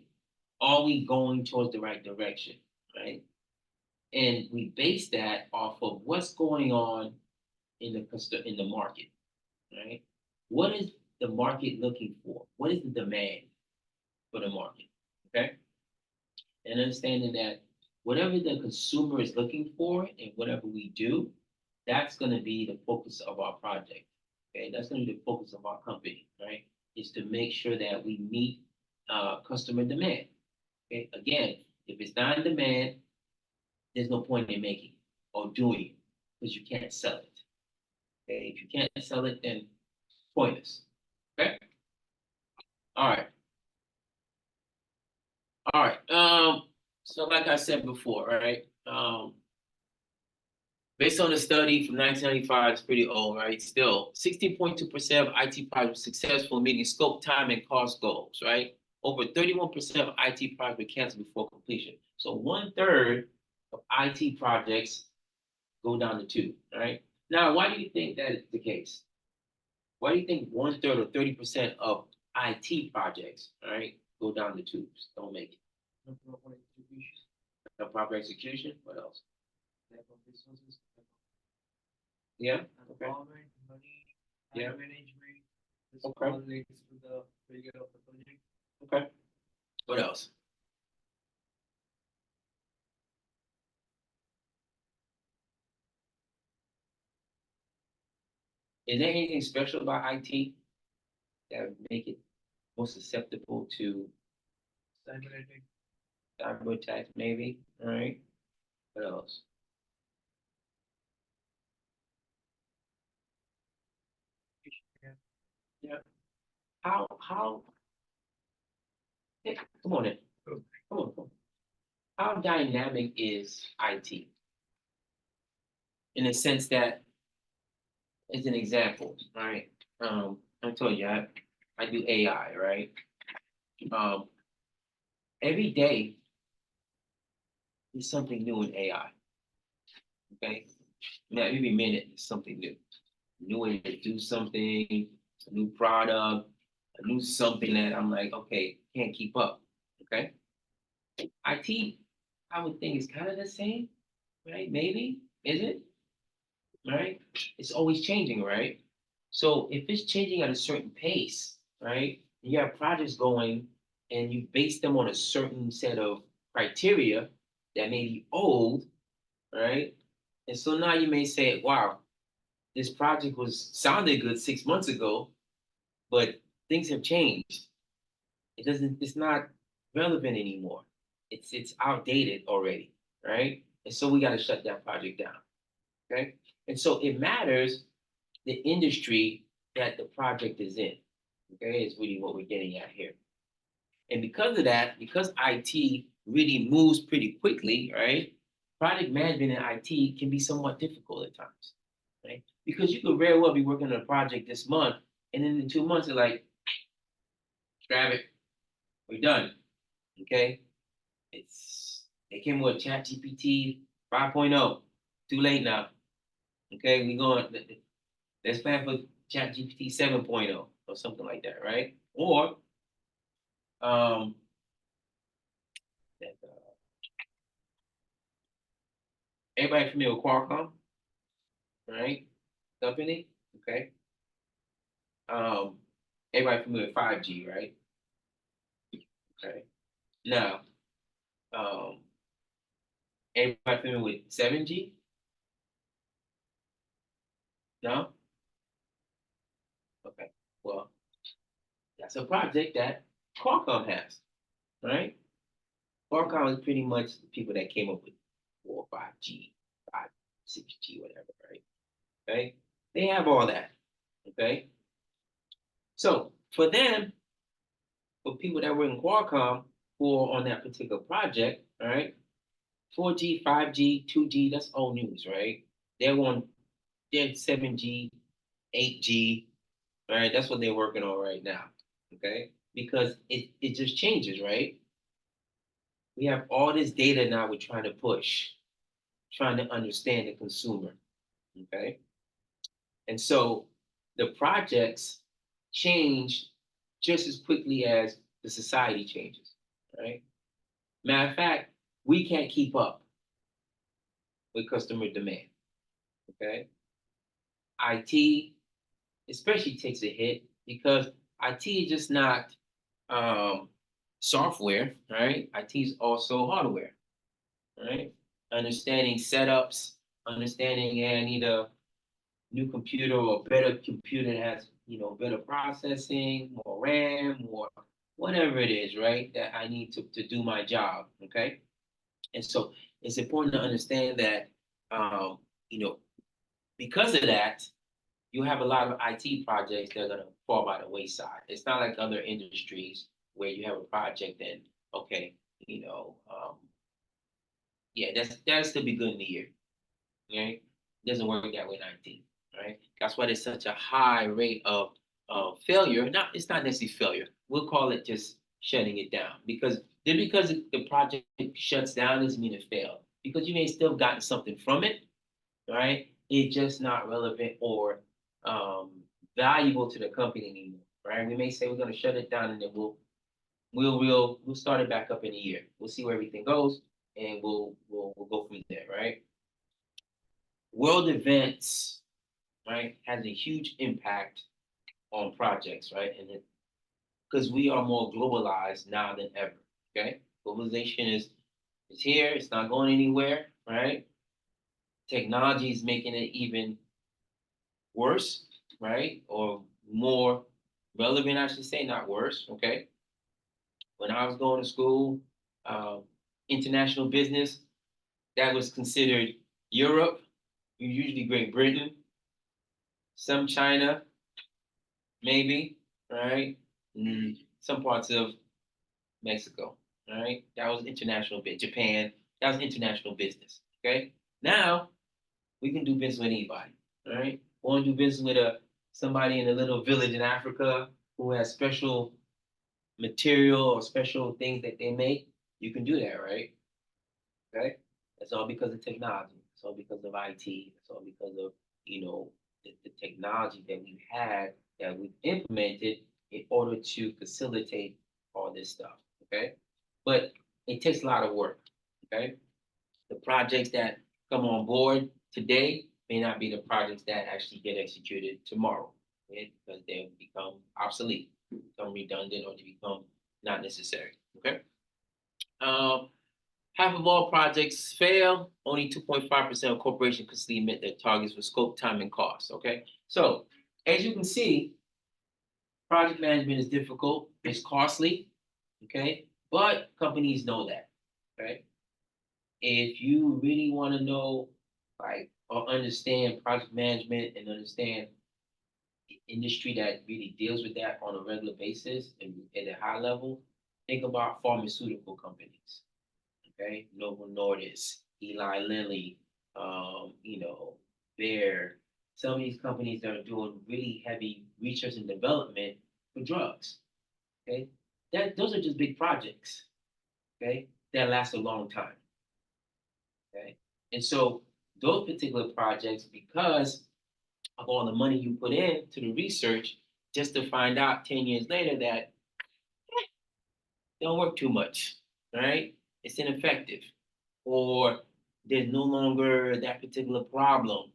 are we going towards the right direction, right? And we base that off of what's going on in the market, right? What is the market looking for? What is the demand for the market? Okay, and understanding that whatever the consumer is looking for and whatever we do, that's going to be the focus of our project. Okay, that's going to be the focus of our company, right? Is to make sure that we meet customer demand. Okay, again, if it's not in demand, there's no point in making it or doing it because you can't sell it. Okay, if you can't sell it, then pointless. Okay. All right. All right. So like I said before, right? Based on a study from 1995, it's pretty old, right? Still, 16.2% of IT projects were successful in meeting scope, time, and cost goals, right? Over 31% of IT projects were canceled before completion. So 1/3 of IT projects go down the tube, right? Now, why do you think that is the case? Why do you think 1/3 or 30% of IT projects, right, go down the tubes, don't make it? No proper execution, No proper execution. What else? lack of resources, Yeah. and Okay. government, money, Yeah. time management. This Okay. all leads to the failure of the project. Okay. What else? Is there anything special about IT that would make it more susceptible to Cyber attack, cyber attacks? Maybe. All right. What else? yeah, Yeah. How? Hey, come on in. Come on. Come on. How dynamic is IT in the sense that, as an example, right? I told you I do AI, right? Um, every day there's something new in AI. Okay, now every minute is something new, new way to do something, a new product, a new something that I'm like, okay, can't keep up. Okay, IT, I would think is kind of the same, right? Maybe is it? Right? It's always changing, right? So if it's changing at a certain pace, right? You have projects going and you base them on a certain set of criteria that may be old, right? And so now you may say, wow, this project was sounded good 6 months ago, but things have changed. It's not relevant anymore. It's outdated already, right? And so we got to shut that project down. Okay. And so it matters the industry that the project is in. Okay, is really what we're getting at here. And because of that, because IT really moves pretty quickly, right? Project management in IT can be somewhat difficult at times, right? Because you could very well be working on a project this month And then in 2 months, they're like, grab it, we're done. Okay? They came with ChatGPT 5.0. Too late now. Okay, let's plan for ChatGPT 7.0 or something like that, right? Or that, everybody familiar with Qualcomm, right? Company, okay. Everybody familiar with 5G, right? Okay. Now, everybody familiar with 7G? No? Okay. Well, that's a project that Qualcomm has, right? Qualcomm is pretty much the people that came up with 4, 5G, 5, 6G, whatever, right? Okay. They have all that. Okay. So for them, for people that were in Qualcomm who are on that particular project, all right, 4G, 5G, 2G, that's old news, right? They're 7G, 8G, right? That's what they're working on right now. Okay. Because it just changes, right? We have all this data now we're trying to push, trying to understand the consumer. Okay. And so the projects change just as quickly as the society changes, right? Matter of fact, we can't keep up with customer demand, okay? IT especially takes a hit because IT is just not um, software, right? IT is also hardware, right? Understanding setups, understanding, I need a new computer or better computer that has, better processing, more RAM, more whatever it is, right? That I need to do my job. Okay. And so it's important to understand that, um, you know, because of that, you have a lot of IT projects that are going to fall by the wayside. It's not like other industries where you have a project and, okay, yeah, that's the beginning of the year. Right? It doesn't work that way in IT, right? That's why there's such a high rate of failure. It's not necessarily failure. We'll call it just shutting it down because just because the project shuts down doesn't mean it failed because you may still have gotten something from it, right? It's just not relevant or um, valuable to the company anymore, right? We may say we're going to shut it down and then we'll start it back up in a year. We'll see where everything goes and we'll go from there, right? World events, right, has a huge impact on projects, right? And because we are more globalized now than ever, okay? Globalization is here, it's not going anywhere, right? Technology is making it even worse, right? Or more relevant, I should say, not worse, okay? When I was going to school, um, international business, that was considered Europe, usually Great Britain, some China, maybe, right? Some parts of Mexico, right? That was international business. Japan, that was international business. Okay. Now we can do business with anybody, right? Want to do business with somebody in a little village in Africa who has special material or special things that they make. You can do that, right? Okay. That's all because of technology. It's all because of IT. It's all because of the technology that we've had that we've implemented in order to facilitate all this stuff. Okay, but it takes a lot of work. Okay, the projects that come on board today may not be the projects that actually get executed tomorrow, okay? Because they become obsolete, become redundant, or they become not necessary. Okay. Um, Half of all projects fail. Only 2.5% of corporations consistently meet their targets for scope, time, and cost. Okay. So as you can see, project management is difficult. It's costly. Okay. But companies know that. Okay. If you really want to know, like, or understand project management and understand the industry that really deals with that on a regular basis and at a high level, think about pharmaceutical companies. Okay, Novo Nordisk, Eli Lilly, Bayer, some of these companies that are doing really heavy research and development for drugs. Okay, those are just big projects. Okay, that last a long time. Okay, and so those particular projects, because of all the money you put in to the research, just to find out 10 years later that they don't work too much, right? It's ineffective, or there's no longer that particular problem,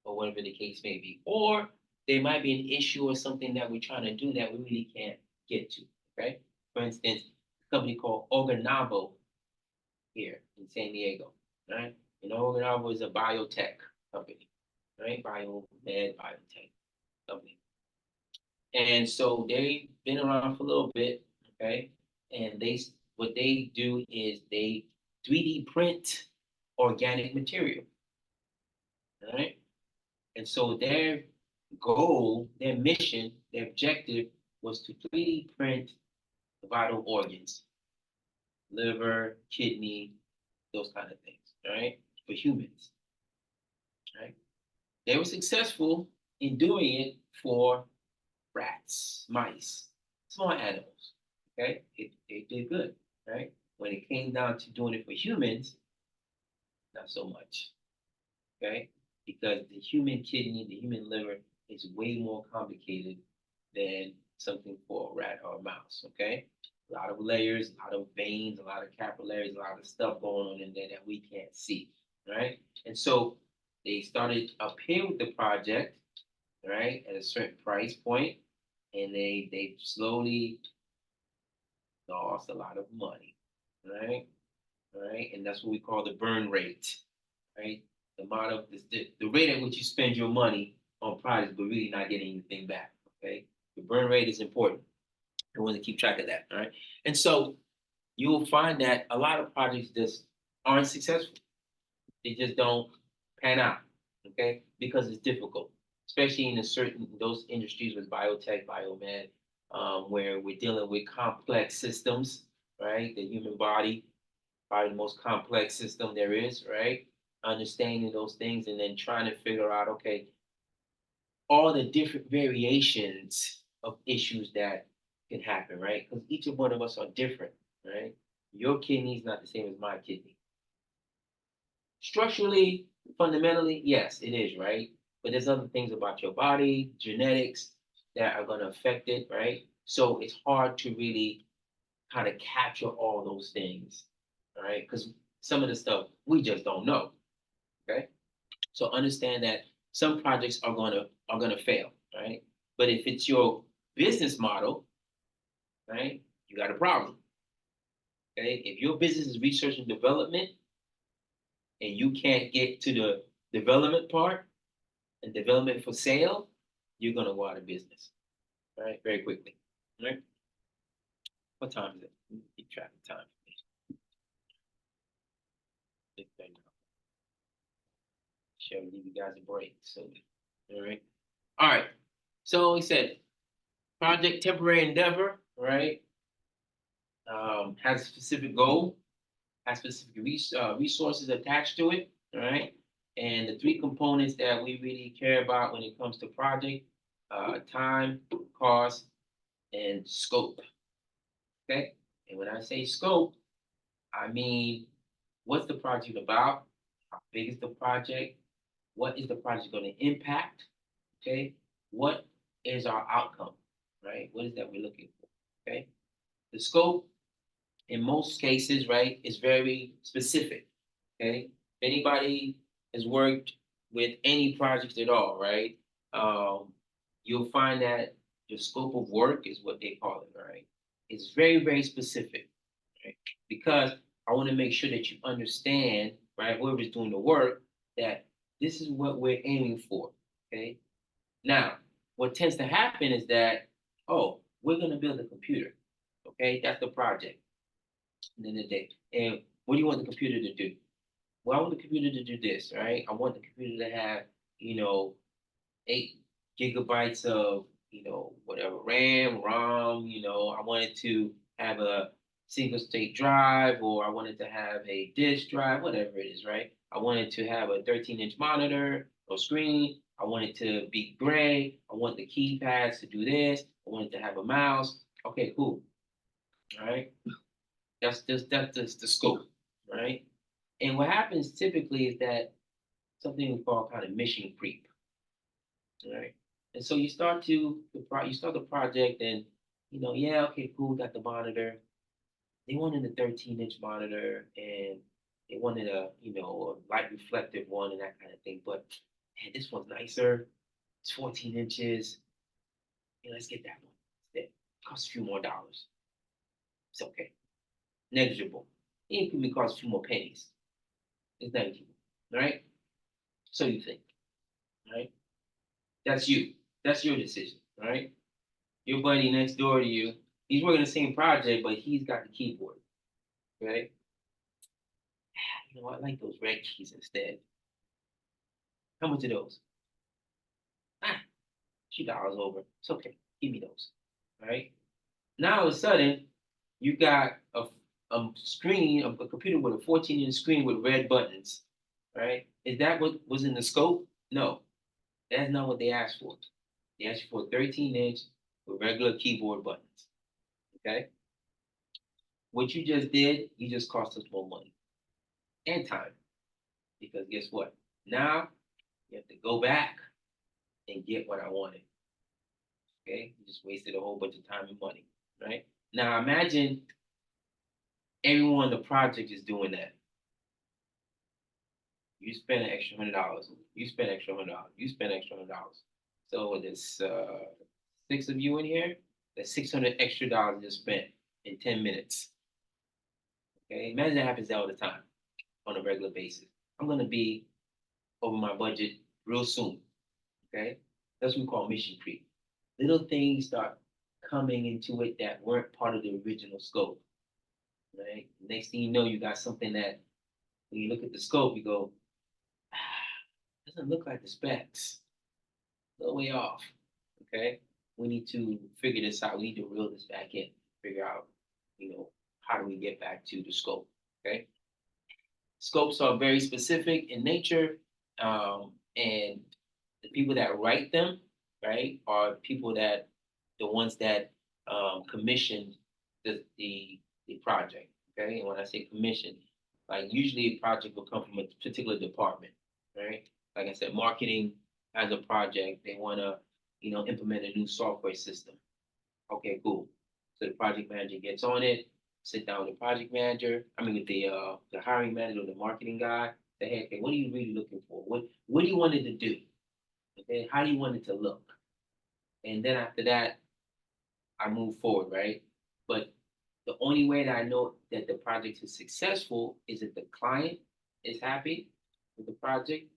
or whatever the case may be, or there might be an issue or something that we're trying to do that we really can't get to. Okay, for instance, a company called Organavo here in San Diego, right? And Organavo is a biotech company, right? Biomed, biotech company. And so they've been around for a little bit, okay? And what they do is they 3D print organic material, right? And so their goal, their mission, their objective was to 3D print vital organs, liver, kidney, those kind of things, right? For humans, right? They were successful in doing it for rats, mice, small animals. Okay, they did good, right? When it came down to doing it for humans, not so much. Okay, because the human kidney, the human liver is way more complicated than something for a rat or a mouse. Okay, a lot of layers, a lot of veins, a lot of capillaries, a lot of stuff going on in there that we can't see, right? And so they started up here with the project, right, at a certain price point, and they slowly lost a lot of money, right? Right, and that's what we call the burn rate, right? The amount of the rate at which you spend your money on projects, but really not getting anything back. Okay, the burn rate is important. I want to keep track of that, all right? And so you will find that a lot of projects just aren't successful. They just don't pan out, okay? Because it's difficult, especially in those industries with biotech, biomed, where we're dealing with complex systems, right? The human body, probably the most complex system there is, right? Understanding those things and then trying to figure out, okay, all the different variations of issues that can happen, right? Because each of one of us are different, right? Your kidney is not the same as my kidney. Structurally, fundamentally, yes, it is, right? But there's other things about your body, genetics, that are going to affect it, right? So it's hard to really kind of capture all those things, right? Because some of the stuff we just don't know, okay? So understand that some projects are gonna fail, right? But if it's your business model, right, you got a problem. Okay, if your business is research and development, and you can't get to the development part and development for sale, you're gonna go out of business, right? Very quickly, right? What time is it? Keep track of time. Shall we give you guys a break? So, all right. All right. So he said, project temporary endeavor, right? Has a specific goal, has specific resources attached to it, all right? And the three components that we really care about when it comes to project, time, cost, and scope, okay? And when I say scope, I mean, what's the project about? How big is the project? What is the project going to impact? Okay. What is our outcome? Right. What is that we're looking for? Okay. The scope, in most cases, right, is very specific. Okay. If anybody has worked with any projects at all, right, you'll find that your scope of work is what they call it, right? It's very, very specific, right? Because I want to make sure that you understand, right, whoever's doing the work, that this is what we're aiming for, okay? Now, what tends to happen is that, oh, we're going to build a computer, okay? That's the project at the end of the day. And what do you want the computer to do? Well, I want the computer to do this, right? I want the computer to have, 8 gigabytes of, whatever, RAM, ROM, I wanted to have a single state drive, or I wanted to have a disk drive, whatever it is, right? I wanted to have a 13-inch monitor or screen, I want it to be gray. I want the keypads to do this. I want it to have a mouse. Okay, cool. All right. That's the scope, right? And what happens typically is that something we call kind of mission creep, right? And so you start the project, and yeah, okay, cool, got the monitor. They wanted a 13-inch monitor, and they wanted a light reflective one and that kind of thing. But man, this one's nicer. It's 14 inches. Let's get that one. It costs a few more dollars. It's okay. Negligible. It could cost a few more pennies. It's negligible. Right? So you think. Right? That's you. That's your decision. Right? Your buddy next door to you, he's working the same project, but he's got the keyboard. Right? I like those red keys instead. How much are those? Ah, $2 over. It's okay. Give me those. All right. Now all of a sudden, you got a screen, a computer with a 14-inch screen with red buttons. Right? Is that what was in the scope? No, that's not what they asked for. They asked you for a 13-inch with regular keyboard buttons. Okay. What you just did, you just cost us more money and time. Because guess what? Now you have to go back and get what I wanted. Okay, you just wasted a whole bunch of time and money, right? Now imagine everyone in the project is doing that. You spend an extra $100. You spend extra $100. You spend extra $100. So there's 6 of you in here. That's $600 extra dollars just spent in 10 minutes. Okay, imagine that happens all the time on a regular basis. I'm gonna be over my budget real soon. Okay, that's what we call mission creep. Little things start coming into it that weren't part of the original scope. Right? Next thing you know, you got something that when you look at the scope, you go, doesn't look like the specs. A little way off. Okay. We need to figure this out. We need to reel this back in, figure out, how do we get back to the scope? Okay. Scopes are very specific in nature, and the people that write them, right, are people that the ones that commissioned the project. Okay, and when I say commission, like usually a project will come from a particular department, right? Like I said, marketing has a project. They want to, implement a new software system. Okay, cool. So the project manager gets on it, sit down with the project manager, with the hiring manager or the marketing guy, say, hey, okay, what are you really looking for? What do you want it to do? Okay, how do you want it to look? And then after that, I move forward, right? But the only way that I know that the project is successful is if the client is happy with the project.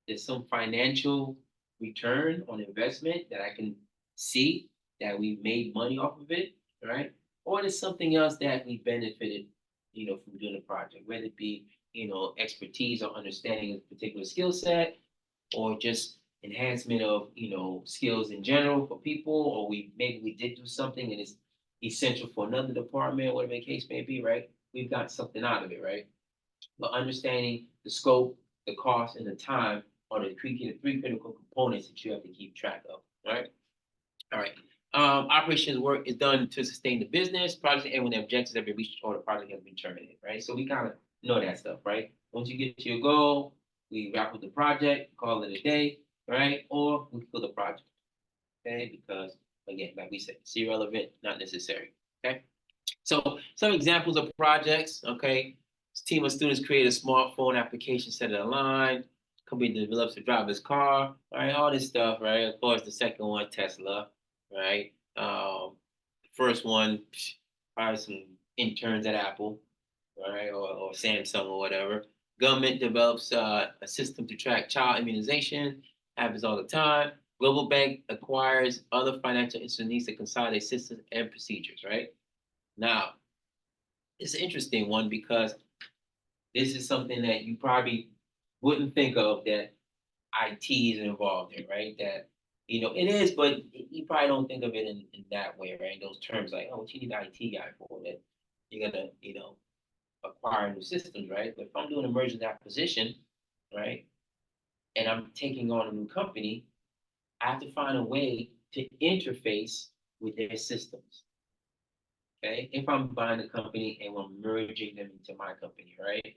There's some financial return on investment that I can see that we made money off of it, right? Or there's something else that we benefited, from doing the project, whether it be, expertise or understanding of a particular skill set, or just enhancement of, skills in general for people, or maybe we did do something and it's essential for another department, whatever the case may be, right? We've got something out of it, right? But understanding the scope, the cost, and the time are the three critical components that you have to keep track of, right? All right. Operations work is done to sustain the business. Project and when the objectives have been reached or the project has been terminated, right? So we kind of know that stuff, right? Once you get to your goal, we wrap up the project, call it a day, right? Or we kill the project, okay? Because again, like we said, it's irrelevant, not necessary, okay? So some examples of projects, okay? This team of students create a smartphone application set it online. Company develops a driverless car, right? All this stuff, right? Of course, the second one, Tesla, right? The first one, probably some interns at Apple, right? Or Samsung or whatever. Government develops a system to track child immunization, happens all the time. Global bank acquires other financial instruments to consolidate systems and procedures, right? Now, it's an interesting one because this is something that you probably wouldn't think of that IT is involved in, right? That, it is, but you probably don't think of it in that way, right? Those terms like, oh, what you need an IT guy for that you're gonna, acquire new systems, right? But if I'm doing a merger and acquisition, right? and I'm taking on a new company, I have to find a way to interface with their systems. Okay, if I'm buying a company and I'm merging them into my company, right?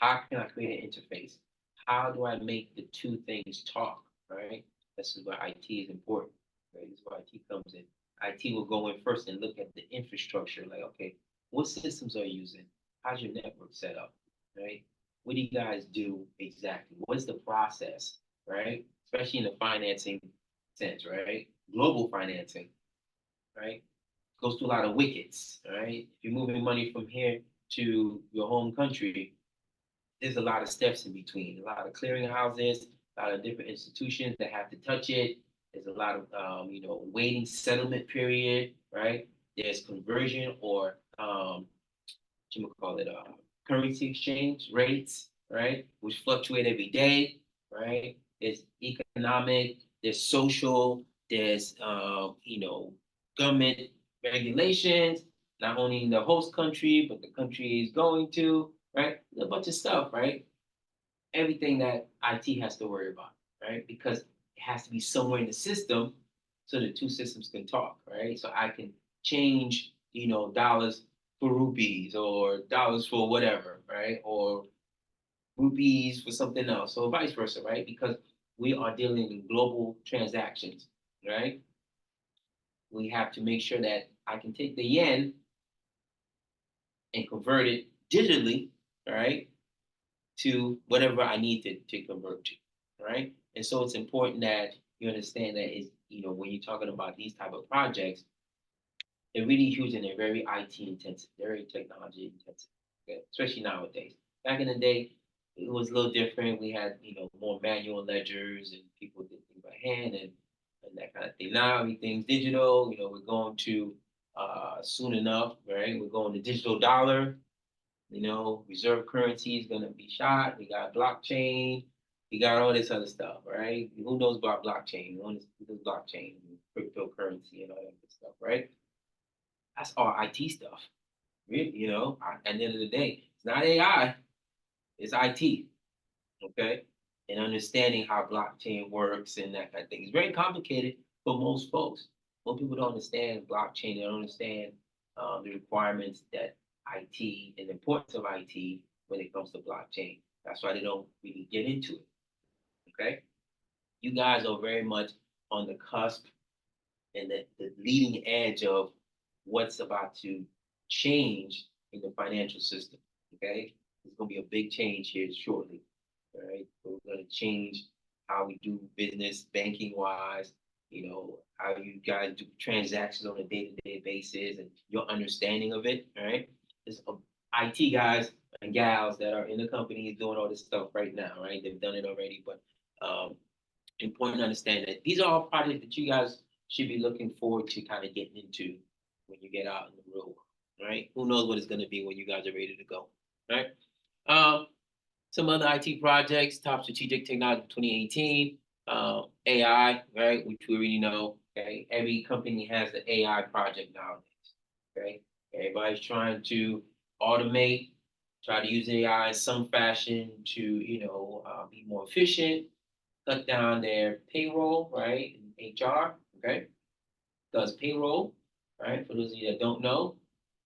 How can I create an interface? How do I make the two things talk, right? This is where IT is important, right? This is where IT comes in. IT will go in first and look at the infrastructure, like, okay, what systems are you using? How's your network set up, right? What do you guys do exactly? What's the process, right? Especially in the financing sense, right? Global financing, right? Goes through a lot of wickets, right? If you're moving money from here to your home country, there's a lot of steps in between, a lot of clearinghouses, a lot of different institutions that have to touch it. There's a lot of waiting settlement period, right? There's conversion or you call it currency exchange rates, right? Which fluctuate every day, right? There's economic, there's social, there's government regulations, not only in the host country, but the country is going to, right? A bunch of stuff, right? Everything that IT has to worry about, right? Because it has to be somewhere in the system so the two systems can talk, right? So I can change, dollars for rupees or dollars for whatever, right? Or rupees for something else, or vice versa, right? Because we are dealing in global transactions, right? We have to make sure that I can take the yen and convert it digitally, right, to whatever I need to convert to, right? And so it's important that you understand that is, when you're talking about these type of projects, they're really huge and they're very IT intensive, very technology intensive, okay? Especially nowadays. Back in the day, it was a little different. We had, more manual ledgers and people did things by hand and that kind of thing. Now everything's digital. We're going to soon enough, right? We're going to digital dollar. Reserve currency is going to be shot. We got blockchain. We got all this other stuff, right? Who knows about blockchain? Who knows blockchain, cryptocurrency, and all that good stuff, right? That's all IT stuff. Really, at the end of the day, it's not AI, it's IT, okay? And understanding how blockchain works and that kind of thing. It's very complicated for most folks. Most people don't understand blockchain. They don't understand the requirements that IT and the importance of IT when it comes to blockchain. That's why they don't really get into it. Okay, you guys are very much on the cusp and the leading edge of what's about to change in the financial system. Okay, there's going to be a big change here shortly. All right, we're going to change how we do business banking wise, how you guys do transactions on a day-to-day basis and your understanding of it. All right, there's IT guys and gals that are in the company doing all this stuff right now. Right, they've done it already, but important to understand that these are all projects that you guys should be looking forward to kind of getting into when you get out in the real world. Right, who knows what it's going to be when you guys are ready to go. Right. Some other IT projects, top strategic technology 2018, AI, right, which we already know, okay? Every company has an AI project nowadays, okay? Everybody's trying to automate, try to use AI in some fashion to, be more efficient, cut down their payroll, right, HR, okay? Because payroll, right, for those of you that don't know,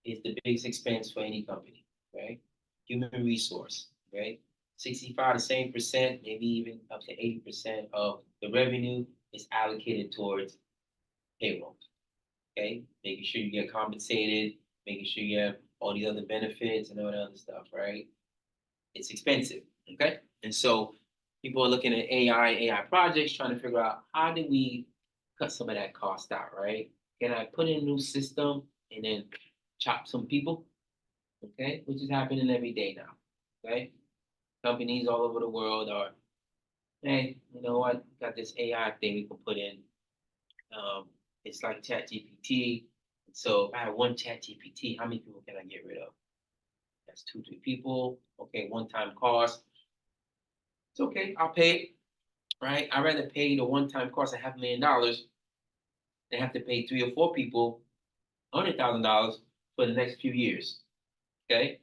is the biggest expense for any company, right? Human resource, right? 65, the same percent, maybe even up to 80% of the revenue is allocated towards payroll. Okay, making sure you get compensated, making sure you have all these other benefits and all that other stuff, right? It's expensive. Okay, and so people are looking at AI projects, trying to figure out how do we cut some of that cost out, right? Can I put in a new system and then chop some people? Okay, which is happening every day now. Okay, companies all over the world are, hey, you know what? Got this AI thing we can put in. It's like Chat GPT. So if I have one Chat GPT, how many people can I get rid of? That's 2, 3 people. Okay, one-time cost. It's okay, I'll pay it, right? I'd rather pay the one-time cost of $500,000 than have to pay 3 or 4 people $100,000 for the next few years. Okay?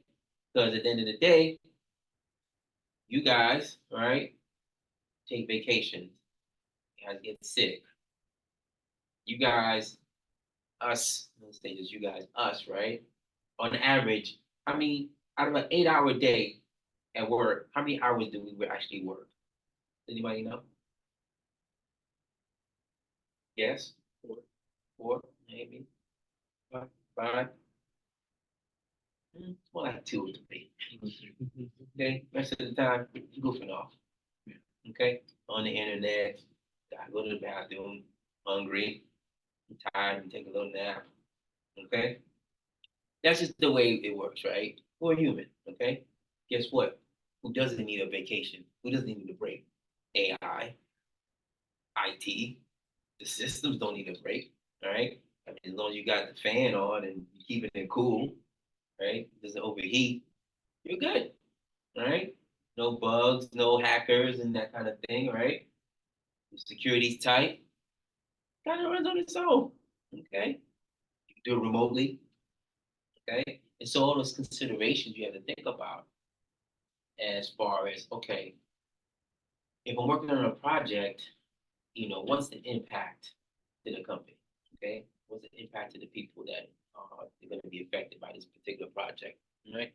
Because at the end of the day, you guys, right, take vacations. You guys get sick. You guys, us, let's say just you guys, us, right? On average, I mean, out of an 8-hour day at work, how many hours do we actually work? Anybody know? Yes? Four, maybe. Five. More like 2 or 3. Okay, rest of the time, you goofing off. Okay, on the internet, I go to the bathroom, hungry, I'm tired, and take a little nap. Okay, that's just the way it works, right? We're human. Okay, guess what? Who doesn't need a vacation? Who doesn't need a break? AI, IT, the systems don't need a break. All right, I mean, as long as you got the fan on and you keeping it cool, right? It doesn't overheat. You're good. All right. No bugs, no hackers, and that kind of thing, right? The security's tight. Kind of runs on its own. Okay. You can do it remotely. Okay. And so all those considerations you have to think about as far as, okay, if I'm working on a project, what's the impact to the company? Okay. What's the impact to the people that are going to be affected by this particular project? All right.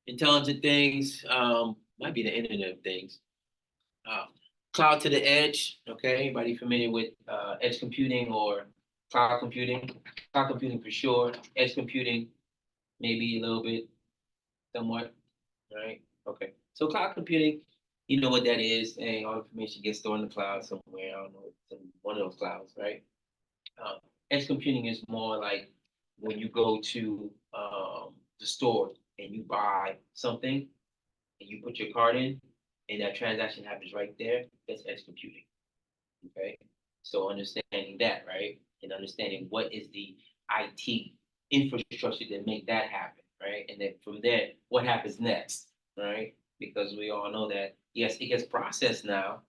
Intelligent things might be the Internet of Things. Uh, Cloud to the edge. Okay, anybody familiar with edge computing or cloud computing? Cloud computing for sure. Edge computing, maybe a little bit, somewhat. Right. Okay. So cloud computing, you know what that is? And all information gets stored in the cloud somewhere. I don't know, it's in one of those clouds, right? Uh, Edge computing is more like when you go to the store and you buy something and you put your card in, and that transaction happens right there. That's edge computing. Okay. So understanding that, right? And understanding what is the IT infrastructure that make that happen, right? And then from there, what happens next, right? Because we all know that, yes, it gets processed now,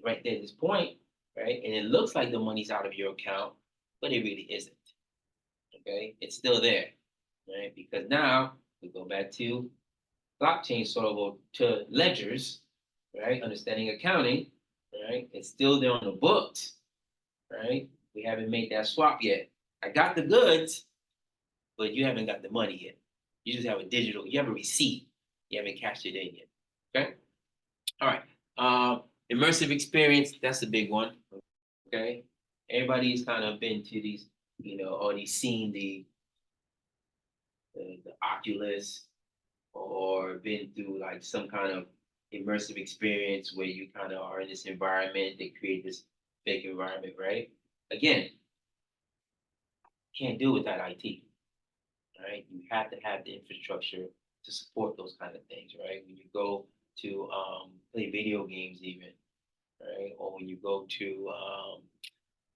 right there at this point, right? And it looks like the money's out of your account, but it really isn't. Okay. It's still there, right? Because now we go back to blockchain sort of to ledgers, right? Understanding accounting, right? It's still there on the books, right? We haven't made that swap yet. I got the goods, but you haven't got the money yet. You just have a digital, you have a receipt. You haven't cashed it in yet. Okay. All right. Immersive experience, that's a big one. Okay. Everybody's kind of been to these, already seen the Oculus, or been through like some kind of immersive experience where you kind of are in this environment, they create this fake environment, right? Again, can't do it without IT, right? You have to have the infrastructure to support those kind of things, right? When you go to play video games, even, right? Or when you go to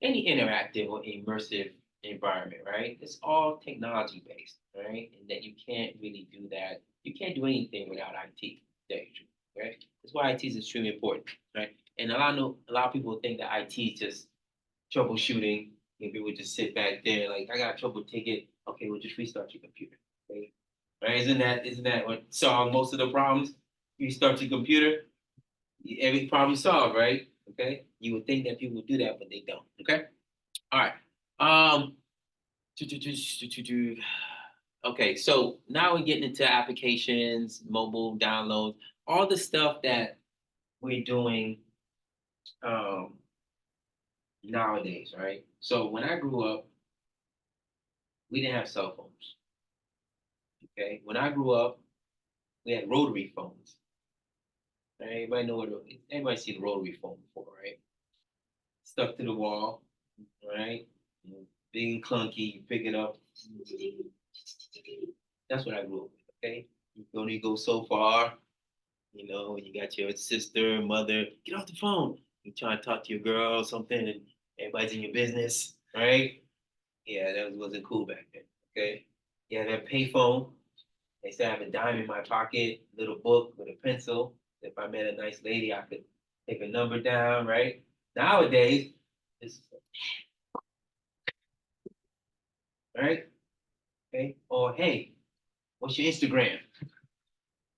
any interactive or immersive environment, right? It's all technology based, right? And that you can't really do that. You can't do anything without IT. That's true, right? That's why IT is extremely important, right? And a lot of people think that IT is just troubleshooting. And people just sit back there like, I got a trouble ticket. Okay, well, just restart your computer. Okay? Right? Isn't that what solved most of the problems? You start your computer, every problem solved, right? Okay. You would think that people would do that, but they don't. Okay. All right. Um. Okay. So now we're getting into applications, mobile downloads, all the stuff that we're doing um, nowadays, right? So when I grew up, we didn't have cell phones. Okay. When I grew up, we had rotary phones. Right? Everybody know what? Everybody seen a rotary phone before, right? Stuck to the wall, right? Big and clunky, you pick it up. That's what I grew up with, okay? You can only go so far, you got your sister, mother, get off the phone. You trying to talk to your girl or something, and everybody's in your business, right? Yeah, that wasn't cool back then, okay? Yeah, that payphone. I used to have a dime in my pocket, little book with a pencil. If I met a nice lady, I could take a number down, right? Nowadays, it's right, okay? Or hey, what's your Instagram?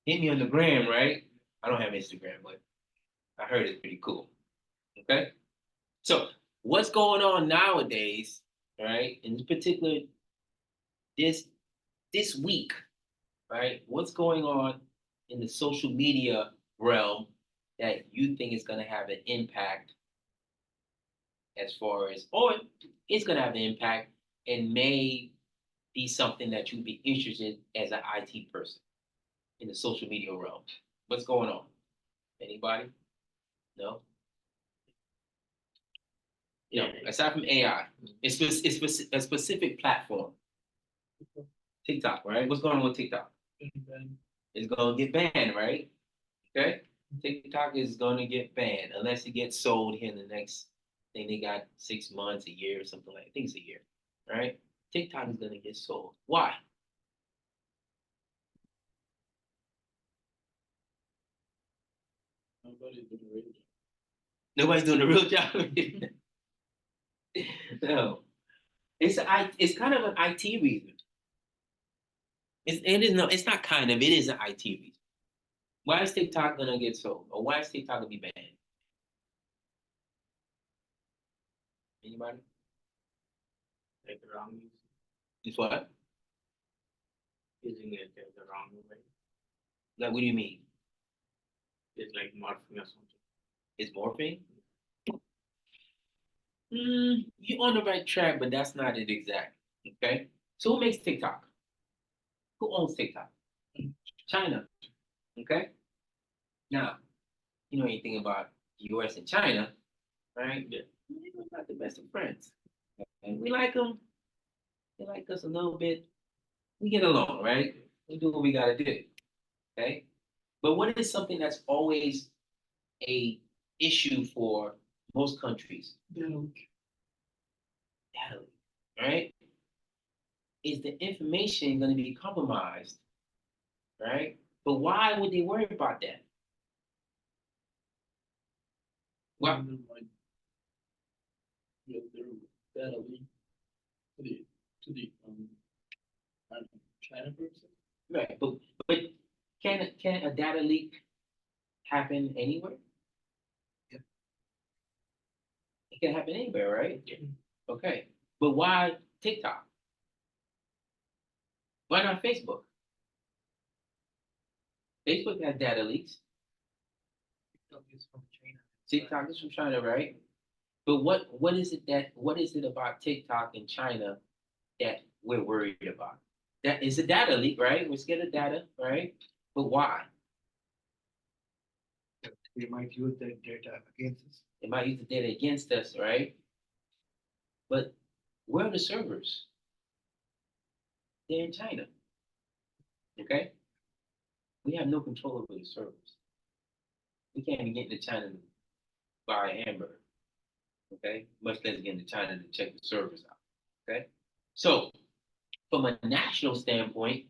Hit me on the gram, right? I don't have Instagram, but I heard it's pretty cool. Okay? So what's going on nowadays, right? In particular, this week, right? What's going on in the social media realm that you think is going to have an impact as far as, or it's going to have an impact and may be something that you'd be interested in as an IT person in the social media realm? What's going on? Anybody? No? You know, aside from AI, it's a specific platform. TikTok, right? What's going on with TikTok? It's going to get banned, right? Okay? TikTok is going to get banned unless it gets sold here in the next, I think they got 6 months, a year, or something like that. I think it's a year, right? TikTok is going to get sold. Why? Nobody's doing the real job. No. It's kind of an IT reason. It's not kind of, it is an IT reason. Why is TikTok gonna get sold? Or why is TikTok gonna be banned? Anybody? Like the wrong use, It's what? using it the wrong way. Like, what do you mean? It's like morphing or something. It's morphing? You're on the right track, but that's not it exactly. Okay? So who makes TikTok? Who owns TikTok? China. Okay? Now, you know anything about the US and China, right? Yeah. We're not the best of friends. And we like them. They like us a little bit. We get along, right? We do what we gotta do. Okay? But what is something that's always a issue for most countries? Data leak, right? Is the information going to be compromised, right? But why would they worry about that? Well, Data leak to the China person. right, but can a data leak happen anywhere? Yeah. It can happen anywhere, right? Yeah. Okay, but why TikTok? Why not Facebook? Facebook has data leaks. TikTok is from China. TikTok is from China, right? But what is it about TikTok in China that we're worried about? That is a data leak, right? We're scared of data, right? But why? They might use that data against us. They might use the data against us, right? But where are the servers? They're in China. Okay? We have no control over the servers. We can't even get into China to buy a hamburger. Okay? Much less get into China to check the servers out. Okay? So, from a national standpoint,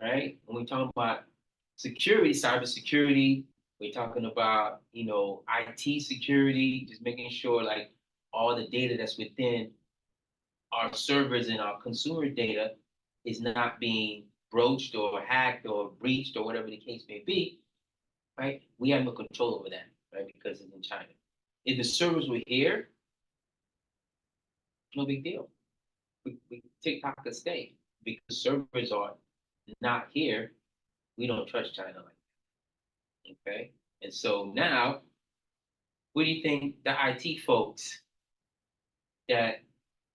right, when we talk about security, cybersecurity, we're talking about, IT security, just making sure like all the data that's within our servers and our consumer data is not being broached or hacked or breached or whatever the case may be, right? We have no control over that, right? Because it's in China. If the servers were here, no big deal. We TikTok could stay because servers are not here. We don't trust China like that. Okay. And so now, what do you think the IT folks that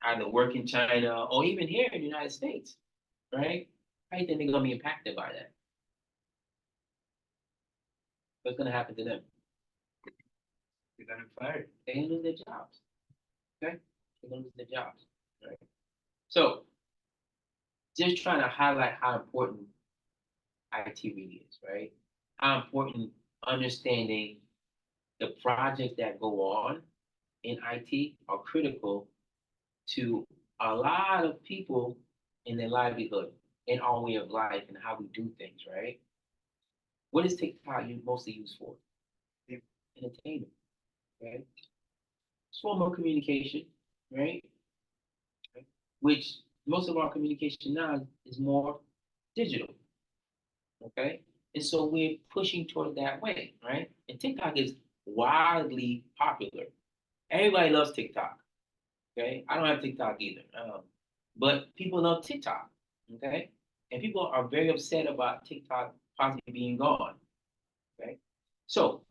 either work in China or even here in the United States, right? How do you think they're gonna be impacted by that? What's gonna happen to them? They're gonna be fired. They're gonna lose their jobs. Okay? They're gonna lose their jobs. Right? So just trying to highlight how important IT really is, right? How important understanding the projects that go on in IT are critical to a lot of people in their livelihood and our way of life and how we do things, right? What is TikTok mostly used for? Yeah. Entertainment, right? It's form of communication, right? Which most of our communication now is more digital, okay? And so we're pushing toward that way, right? And TikTok is wildly popular. Everybody loves TikTok. Okay, I don't have TikTok either, but people love TikTok. Okay, and people are very upset about TikTok possibly being gone. Okay, so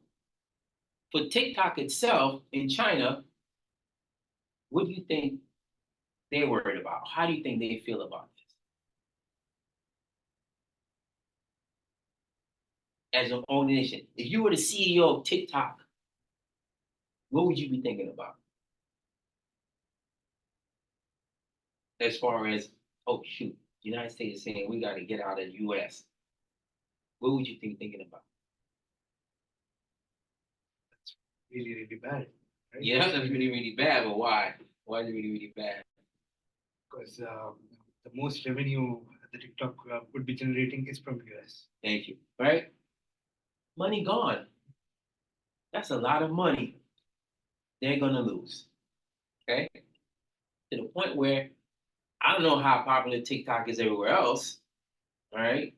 for TikTok itself in China, what do you think they're worried about? How do you think they feel about this? As an organization, if you were the CEO of TikTok, what would you be thinking about? As far as, oh shoot, the United States is saying we got to get out of the US. What would you think thinking about? Really, really bad, right? Yeah, that's really, really bad, but why? Why is it really, really bad? Because the most revenue the TikTok would be generating is from US. Thank you. Right? Money gone. That's a lot of money they're gonna lose. Okay? To the point where I don't know how popular TikTok is everywhere else, all right?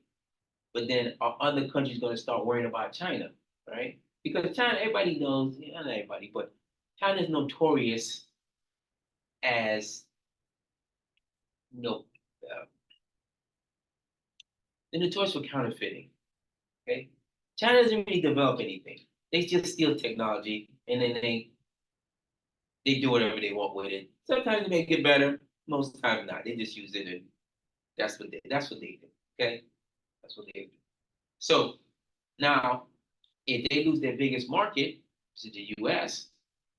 But then are other countries gonna start worrying about China, right? Because China, everybody knows, not everybody, but China is notorious as, you know, uh, they're notorious for counterfeiting. Okay, China doesn't really develop anything. They just steal technology and then they do whatever they want with it. Sometimes they make it better, most times not. They just use it and that's what they do. Okay, that's what they do. So now, if they lose their biggest market, which is the U.S.,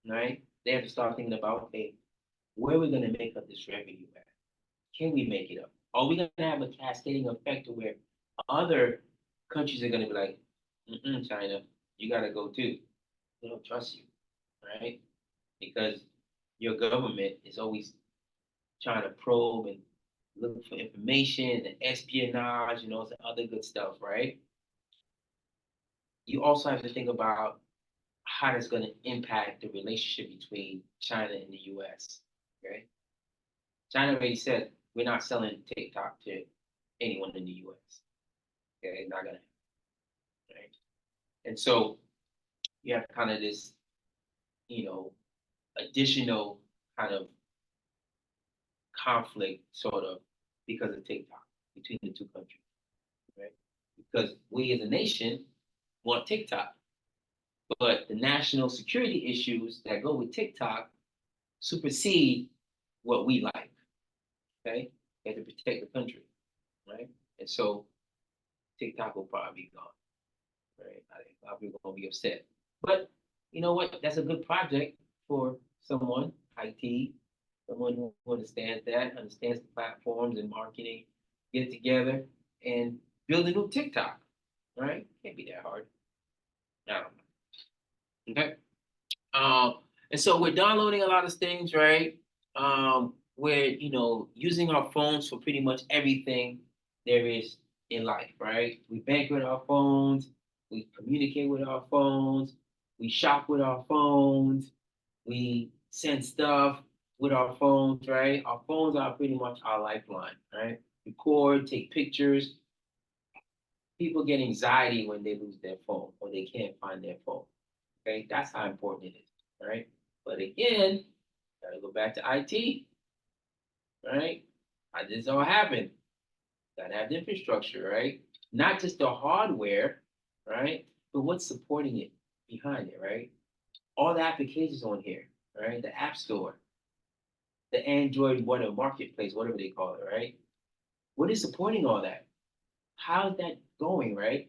right? They have to start thinking about, okay, where are we going to make up this revenue at? Can we make it up? Are we going to have a cascading effect to where other countries are going to be like, China, you got to go too. We don't trust you, right? Because your government is always trying to probe and look for information and espionage and all that other good stuff, right? You also have to think about how that's going to impact the relationship between China and the US. Okay, China already said we're not selling TikTok to anyone in the US. Okay, not gonna, right? And so you have kind of this, you know, additional kind of conflict, sort of, because of TikTok between the two countries, right? Because we as a nation want TikTok, but the national security issues that go with TikTok supersede what we like. Okay, and to protect the country, right? And so TikTok will probably be gone, right? I think a lot of people are gonna be upset, but you know what? That's a good project for someone, IT, someone who understands that, understands the platforms and marketing, get together and build a new TikTok, right? Can't be that hard. No. Okay. Um, and so we're downloading a lot of things, right? We're, using our phones for pretty much everything there is in life, right? We bank with our phones, we communicate with our phones, we shop with our phones, we send stuff with our phones, right? Our phones are pretty much our lifeline, right? Record, take pictures. People get anxiety when they lose their phone or they can't find their phone. Okay, that's how important it is, right? But again, gotta go back to IT, right? How did this all happen? Gotta have the infrastructure, right? Not just the hardware, right? But what's supporting it behind it, right? All the applications on here, right? The App Store, the Android, whatever marketplace, whatever they call it, right? What is supporting all that? How's that going, right?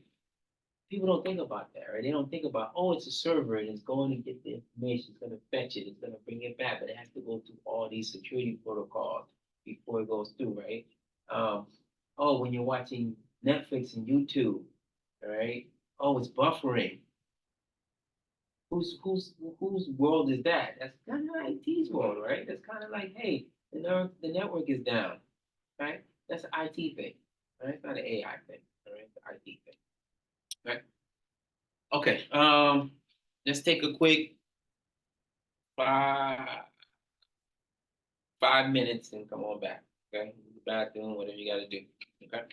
People don't think about that, right? They don't think about, oh, it's a server and it's going to get the information, it's going to fetch it, it's going to bring it back, but it has to go through all these security protocols before it goes through, right? Oh, when you're watching Netflix and YouTube, right? Oh, it's buffering. Whose world is that? That's kind of IT's world, right? That's kind of like, hey, the network is down, right? That's an IT thing, right? It's not an AI thing, all right? It's an IT thing, right? Okay, let's take a quick 5 minutes and come on back. Okay, the bathroom, whatever you got to do. Okay.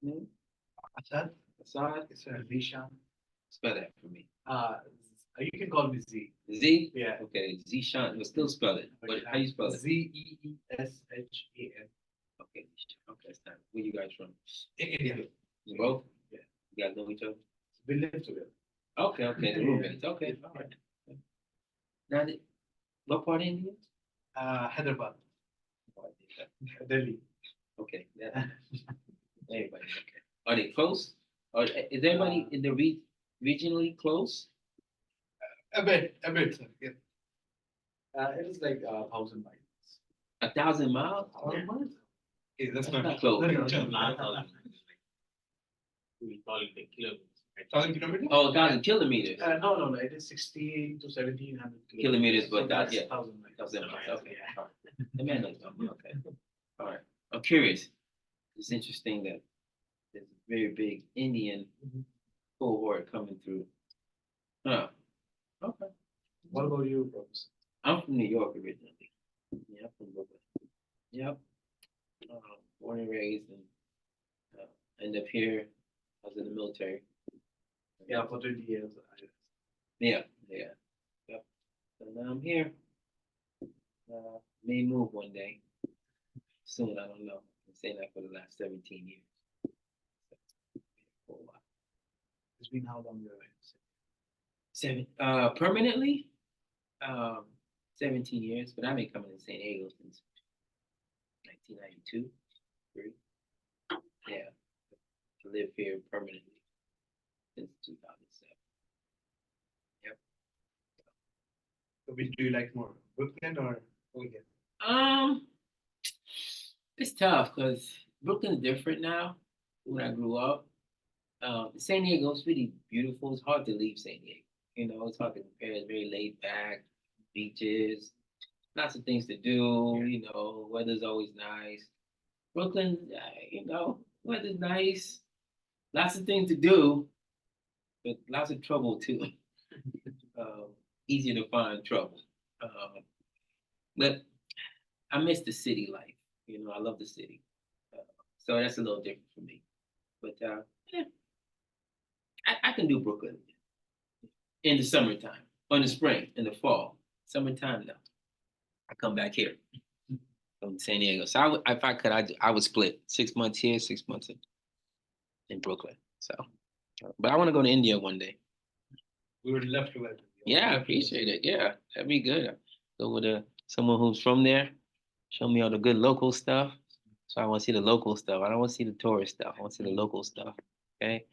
name? Assad, Assad? it's Zishan. Spell that for me. You can call me Z. Z? Yeah. Okay, Zishan, but still spell it. What, how you spell it? Zeeshan. Okay, okay, that's not, where you guys from? India. You both? Yeah. You guys know each other? We live together. Okay, okay, the Yeah. roommates, okay, all right. Now, what part of India? Hyderabad, Oh, I think that- Delhi. Okay, yeah, everybody, okay. Are they close? Or is everybody in the regionally close? A bit, sir. Yeah. It is like 1,000 miles. 1,000 miles? 1,000 miles? Okay, that's That's not not close. Not 1,000. We call it the kilometers. 1,000 kilometers? Oh, 1,000 kilometers. No. It is 16 to 1,700 Kilometers, but that's yeah. 1,000 miles. 1,000 miles, okay. Yeah. All right. The man knows something, okay. All right, I'm curious. It's interesting that there's a very big Indian Mhm. cohort coming through. Huh, okay. What about you, Professor? I'm from New York originally. Yeah, I'm from Brooklyn. Yep. Born and raised and ended up here. I was in the military. Yeah, for 20 years. Yeah. Yep. So now I'm here. May move one day. Soon, I don't know. I'm saying that for the last 17 years. For a while. It's been how long you're in? Permanently, 17 years, but I've been coming to San Diego since 1992, 3. Yeah, to live here permanently since 2007. Yep. So which do you like more, Brooklyn or over here? It's tough because Brooklyn's different now. When I grew up, San Diego's really beautiful. It's hard to leave San Diego. You know, it's hard to compare. It's very laid back, beaches, lots of things to do. Yeah. You know, weather's always nice. Brooklyn, weather's nice, lots of things to do, but lots of trouble too. Easier to find trouble. But I miss the city life. You know, I love the city. So that's a little different for me. But yeah, I can do Brooklyn in the summertime, or in the spring, in the fall. Summertime, no. I come back here from San Diego. So if I could, I would split 6 months here, 6 months in Brooklyn. So, but I want to go to India one day. We would love to welcome you. Yeah, I appreciate it. Yeah, that'd be good. Go with someone who's from there, show me all the good local stuff. So I want to see the local stuff. I don't want to see the tourist stuff. I want to see the local stuff. Okay,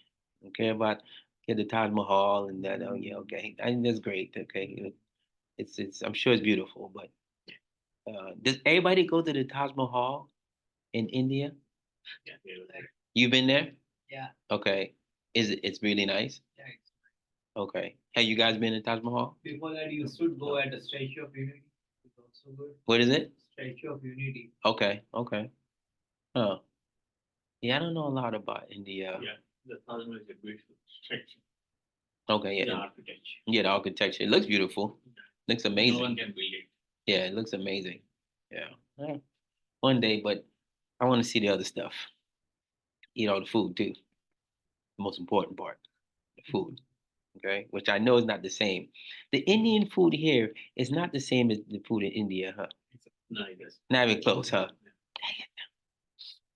don't care about get the Taj Mahal and that. Oh yeah, okay, I think that's great. Okay, it's I'm sure it's beautiful, but does everybody go to the Taj Mahal in India? Yeah, we would like. You've been there? Yeah. Okay, it's really nice? Yeah. Okay, have you guys been to Taj Mahal? Before that, you should go at the Statue of Unity. It's also good. What is it? Statue of Unity. Okay. Huh. Yeah, I don't know a lot about India. Yeah, the Taj Mahal is a beautiful structure. Okay, The yeah. architecture. Yeah, the architecture. It looks beautiful. Looks No one amazing. can build it. Yeah, it looks amazing. Yeah. Yeah. One day, but I want to see the other stuff. Eat all the food too. The most important part, the food. Okay, which I know is not the same. The Indian food here is not the same as the food in India, huh? No, it doesn't. Not even close, huh?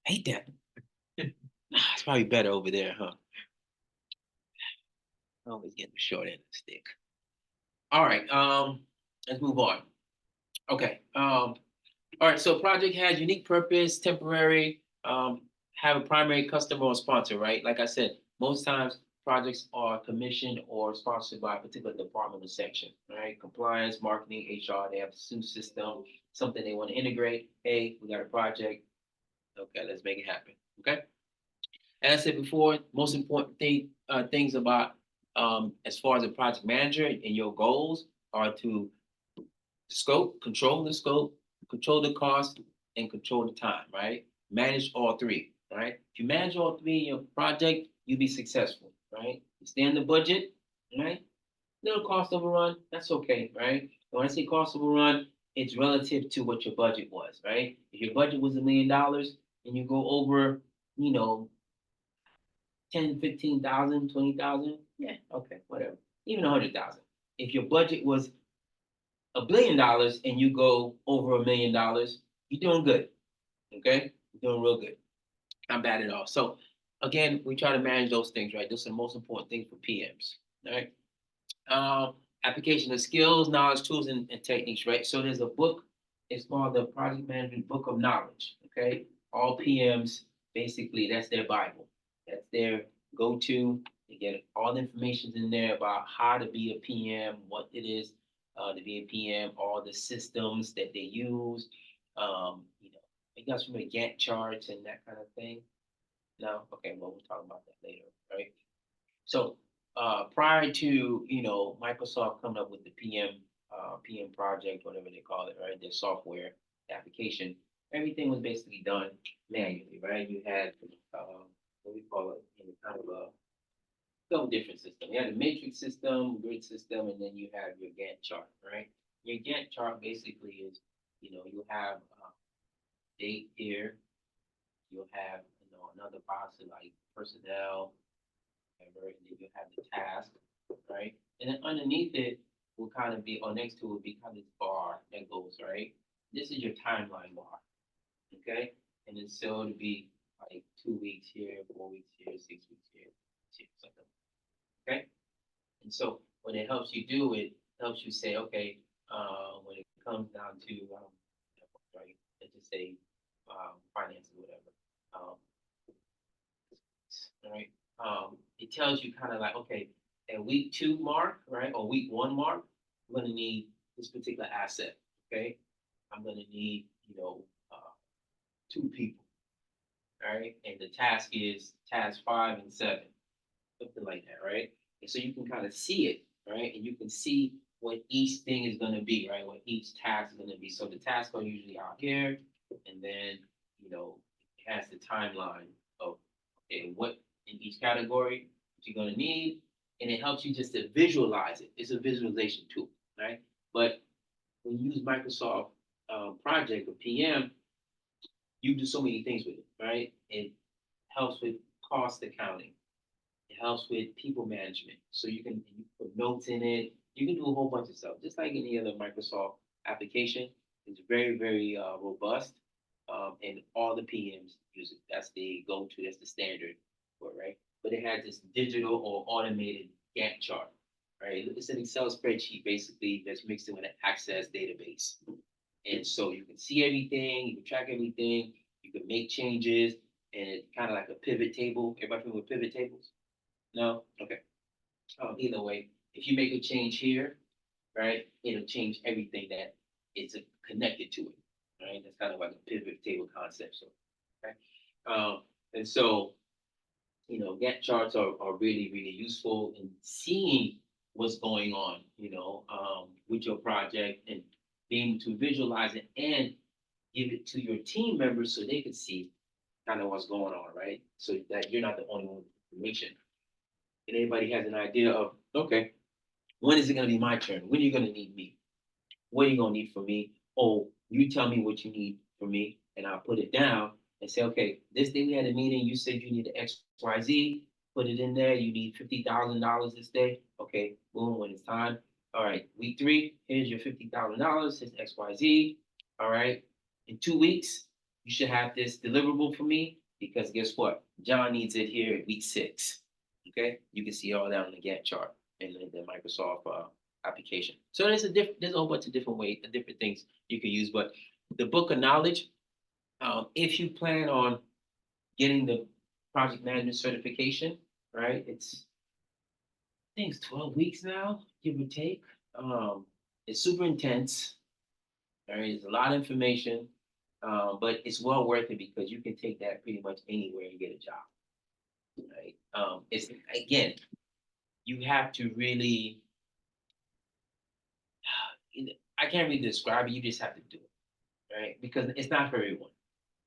Hate that. It's probably better over there, huh? Always getting the short end of the stick. All right, let's move on. Okay, all right, so project has unique purpose, temporary, have a primary customer or sponsor, right? Like I said, most times projects are commissioned or sponsored by a particular department or section, right? Compliance, marketing, HR, they have a SUS system, something they want to integrate. Hey, we got a project. Okay, let's make it happen. Okay. As I said before, most important things about as far as a project manager and your goals are to control the scope, control the cost, and control the time, right? Manage all three, right? If you manage all three in your project, you'll be successful, right? You stay in the budget, right? Little cost overrun, that's okay, right? When I say cost overrun, it's relative to what your budget was, right? If your budget was $1 million and you go over, you know, 10, 15,000, 20,000, yeah, okay, whatever. Even 100,000. If your budget was $1 billion and you go over $1 million, you're doing good. Okay, you're doing real good. Not bad at all. So again, we try to manage those things, right? Those are the most important things for PMs. All right. Application of skills, knowledge, tools, and techniques, right? So there's a book, it's called the Project Management Book of Knowledge. Okay. All PMs, basically, that's their Bible. That's their go-to. They get all the information in there about how to be a PM, what it is to be a PM, all the systems that they use. You guys remember Gantt charts and that kind of thing? No? Okay, well, we'll talk about that later, right? So prior to Microsoft coming up with the PM project, whatever they call it, right? Their software application, everything was basically done manually, right? You had what we call it, kind of a couple different systems. You had a matrix system, grid system, and then you have your Gantt chart, right? Your Gantt chart basically is, you have date here, you'll have another box of like personnel, whatever, and then you have the task, right? And then underneath it will kind of be, or next to it will be kind of this bar that goes, right? This is your timeline bar, okay? And then so it'll be like 2 weeks here, 4 weeks here, 6 weeks here, something, okay? And so when it helps you do it, helps you say, okay, when it comes down to, right, let's just say finance or whatever, right? It tells you kind of like, okay, at week 2 mark, right, or week 1 mark, I'm going to need this particular asset, okay? I'm going to need, 2 people, all right? And the task is task 5 and 7, something like that, right? And so you can kind of see it, right? And you can see what each thing is going to be, right? What each task is going to be. So the tasks are usually out here, and then, it has the timeline of, okay, what in each category what you're going to need, and it helps you just to visualize it. It's a visualization tool, right? But when you use Microsoft Project or PM, you do so many things with it, right? It helps with cost accounting. It helps with people management. So you can put notes in it. You can do a whole bunch of stuff, just like any other Microsoft application. It's very, very robust, and all the PMs use it. That's the go-to. That's the standard for it, right? But it has this digital or automated Gantt chart, right? It's an Excel spreadsheet basically that's mixed in with an Access database, and so you can see everything, you can track everything, you can make changes, and it's kind of like a pivot table. Everybody familiar with pivot tables? No? Okay. Either way, if you make a change here, right, it'll change everything that is connected to it, right? That's kind of like a pivot table concept. So, okay. And so, Gantt charts are really, really useful in seeing what's going on, with your project and being able to visualize it and give it to your team members so they can see kind of what's going on, right? So that you're not the only one with information. And everybody has an idea of, okay, when is it going to be my turn? When are you going to need me? What are you going to need from me? Oh, you tell me what you need from me, and I'll put it down and say, okay, this day we had a meeting. You said you needed X, Y, Z. Put it in there. You need $50,000 this day. Okay, boom, when it's time. All right, week 3, here's your $50,000. Here's X, Y, Z. All right, in 2 weeks, you should have this deliverable for me because guess what? John needs it here at week 6. Okay, you can see all that on the Gantt chart in the Microsoft application. So there's a whole bunch of different ways, different things you can use. But the book of knowledge, if you plan on getting the project management certification, right? I think it's 12 weeks now, give or take. It's super intense. All right, there's a lot of information, but it's well worth it because you can take that pretty much anywhere and get a job. Right? It's again, you have to really. I can't really describe it. You just have to do it, right? Because it's not for everyone.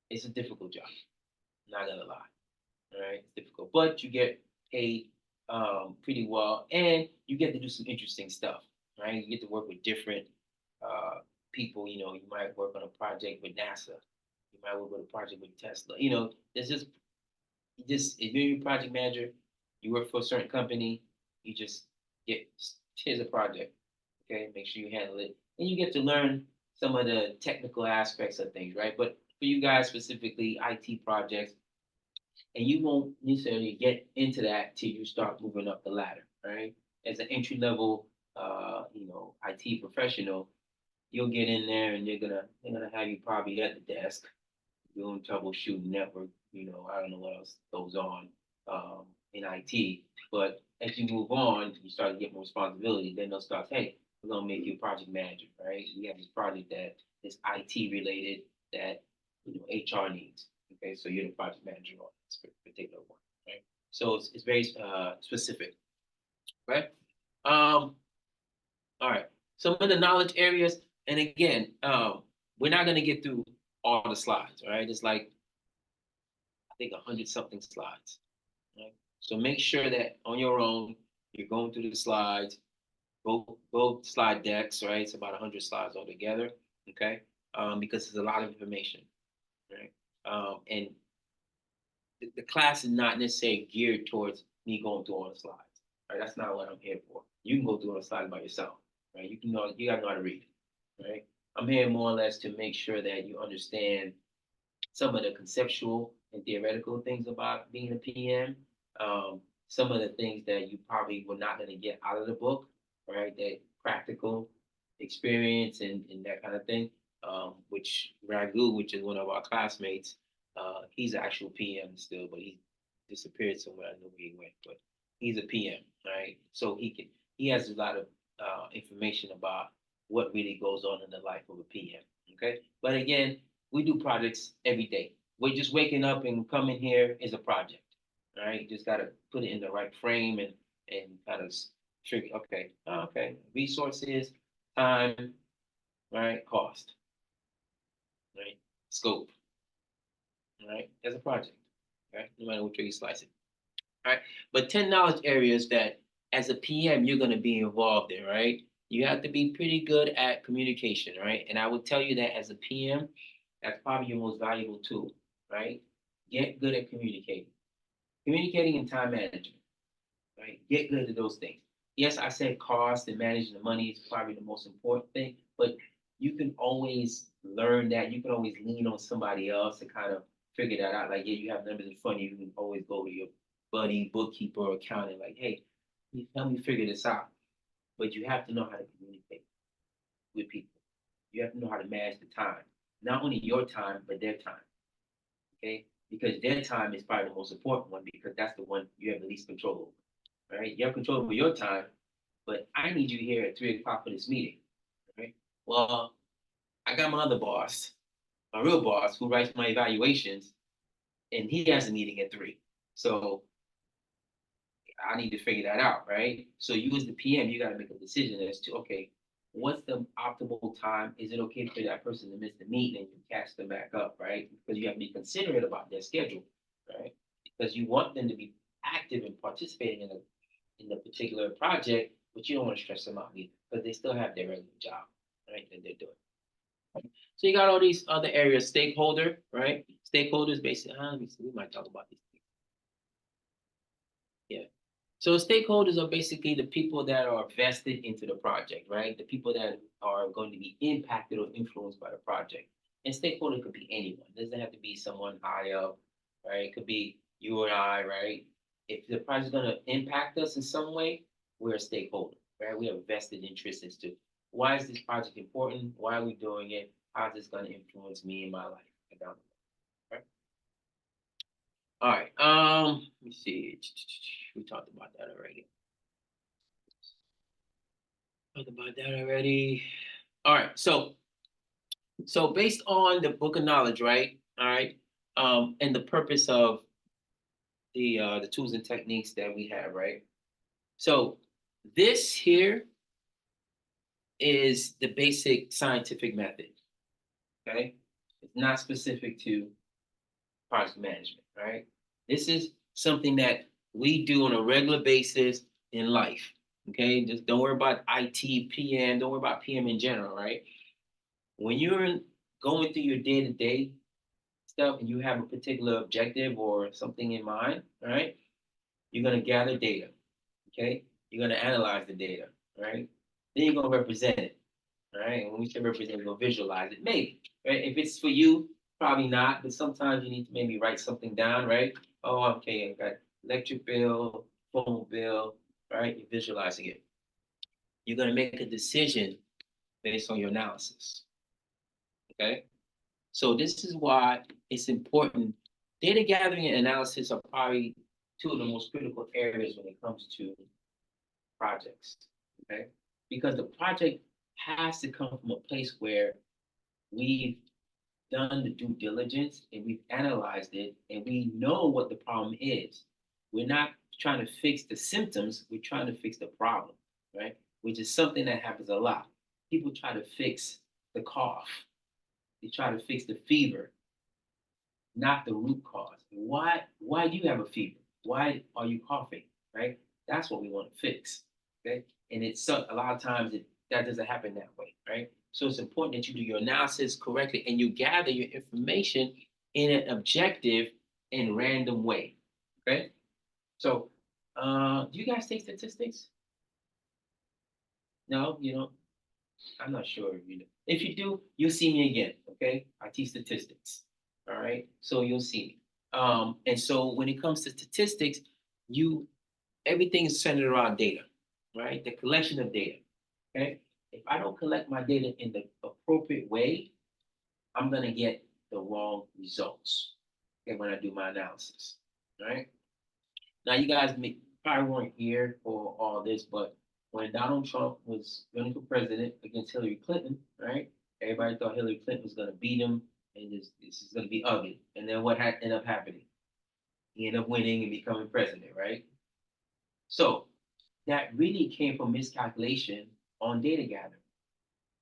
It's a difficult job. Not gonna lie. All right, it's difficult, but you get paid pretty well, and you get to do some interesting stuff, right? You get to work with different people. You might work on a project with NASA. You might work on a project with Tesla. There's just if you're a project manager, you work for a certain company, you just get, here's a project, okay? Make sure you handle it. And you get to learn some of the technical aspects of things, right? But for you guys specifically, IT projects, and you won't necessarily get into that till you start moving up the ladder, right? As an entry level, IT professional, you'll get in there and they're gonna have you probably at the desk doing troubleshooting network. I don't know what else goes on in IT, but as you move on, you start to get more responsibility. Then they'll start, hey, we're gonna make you a project manager, right? We have this project that is IT related that HR needs. Okay, so you're the project manager on this particular one, right? So it's very specific, right? All right. Some of the knowledge areas, and again, we're not gonna get through all the slides, all right? It's like I think 100 something slides, right? So make sure that on your own you're going through the slides, both slide decks, right? It's about 100 slides altogether, okay? Because it's a lot of information, right? And the class is not necessarily geared towards me going through all the slides, right? That's not what I'm here for. You can go through all the slides by yourself, right? You gotta know how to read, right? I'm here more or less to make sure that you understand some of the conceptual and theoretical things about being a PM. Some of the things that you probably were not going to get out of the book, right? That practical experience and that kind of thing. Which Ragu, which is one of our classmates, he's an actual PM still, but he disappeared somewhere. I don't know where he went, but he's a PM, right? So he has a lot of information about what really goes on in the life of a PM. Okay, but again, we do projects every day. We're just waking up and coming here is a project. All right, you just gotta put it in the right frame and kind of trigger. Okay, okay, resources, time, right, cost, right, scope, right. That's a project, right? No matter which way you slice it. All right, but 10 knowledge areas that as a PM you're gonna be involved in, right? You have to be pretty good at communication, right? And I would tell you that as a PM, that's probably your most valuable tool, right? Get good at communicating. Communicating and time management, right? Get good at those things. Yes, I said cost and managing the money is probably the most important thing, but you can always learn that. You can always lean on somebody else to kind of figure that out. Like, yeah, you have numbers in front of you. You can always go to your buddy, bookkeeper, or accountant, like, hey, help me figure this out. But you have to know how to communicate with people. You have to know how to manage the time. Not only your time, but their time. Okay? Because their time is probably the most important one because that's the one you have the least control over. Right? You have control over your time, but I need you here at 3 o'clock for this meeting. Right? Well, I got my other boss, my real boss, who writes my evaluations, and he has a meeting at 3. So I need to figure that out, right? So you as the PM, you got to make a decision as to, okay, what's the optimal time? Is it okay for that person to miss the meeting and you catch them back up, right? Because you have to be considerate about their schedule, right? Because you want them to be active and participating in the particular project, but you don't want to stress them out either because they still have their regular job, right? That they're doing. So you got all these other areas, stakeholder, right? Stakeholders basically, let me see, we might talk about these things. Yeah. So stakeholders are basically the people that are vested into the project, right? The people that are going to be impacted or influenced by the project. And stakeholder could be anyone. It doesn't have to be someone high up, right? It could be you and I, right? If the project is going to impact us in some way, we're a stakeholder, right? We have vested interest as to why is this project important? Why are we doing it? How is this going to influence me in my life? Right? All right. Let me see. We talked about that already. All right. So based on the book of knowledge, right? All right. And the purpose of the tools and techniques that we have, right? So this here is the basic scientific method. Okay. It's not specific to project management, right? This is something that we do on a regular basis in life. Okay, just don't worry about IT, PM, don't worry about PM in general, right? When you're going through your day-to-day stuff and you have a particular objective or something in mind, all right? You're going to gather data, okay? You're going to analyze the data, right? Then you're going to represent it, all right? And when we say represent, we're going to visualize it, maybe, right? If it's for you, probably not, but sometimes you need to maybe write something down, right? Oh, okay, I got electric bill, phone bill, right? You're visualizing it. You're going to make a decision based on your analysis, okay? So this is why it's important. Data gathering and analysis are probably two of the most critical areas when it comes to projects, okay? Because the project has to come from a place where we've done the due diligence and we've analyzed it and we know what the problem is. We're not trying to fix the symptoms, we're trying to fix the problem, right? Which is something that happens a lot. People try to fix the cough, they try to fix the fever, not the root cause. Why do you have a fever? Why are you coughing? Right? That's what we want to fix. Okay. And it's a lot of times that doesn't happen that way, right? So it's important that you do your analysis correctly and you gather your information in an objective and random way. Okay. So do you guys take statistics? No, you don't. I'm not sure if you do. If you do, you'll see me again. Okay. I teach statistics. All right. So you'll see me. And so when it comes to statistics, everything is centered around data, right? The collection of data. Okay. If I don't collect my data in the appropriate way, I'm gonna get the wrong results. Okay, when I do my analysis. Right. Now you guys probably weren't here for all this, but when Donald Trump was running for president against Hillary Clinton, right? Everybody thought Hillary Clinton was gonna beat him and this is gonna be ugly. And then what ended up happening? He ended up winning and becoming president, right? So that really came from miscalculation on data gathering,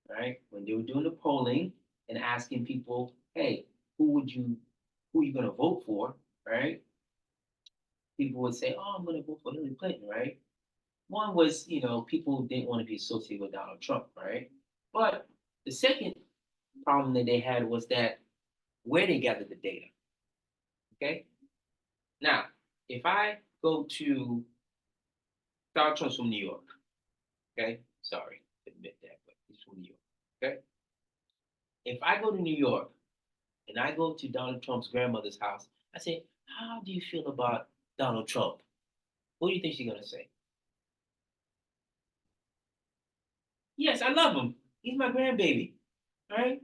right? When they were doing the polling and asking people, hey, who are you gonna vote for, right? People would say, oh, I'm gonna vote for Hillary Clinton, right? One was, people didn't want to be associated with Donald Trump, right? But the second problem that they had was that where they gathered the data, okay? Now, if I go to Donald Trump's from New York, okay? Sorry to admit that, but he's from New York, okay? If I go to New York and I go to Donald Trump's grandmother's house, I say, how do you feel about Donald Trump? What do you think she's gonna say? Yes, I love him. He's my grandbaby, right?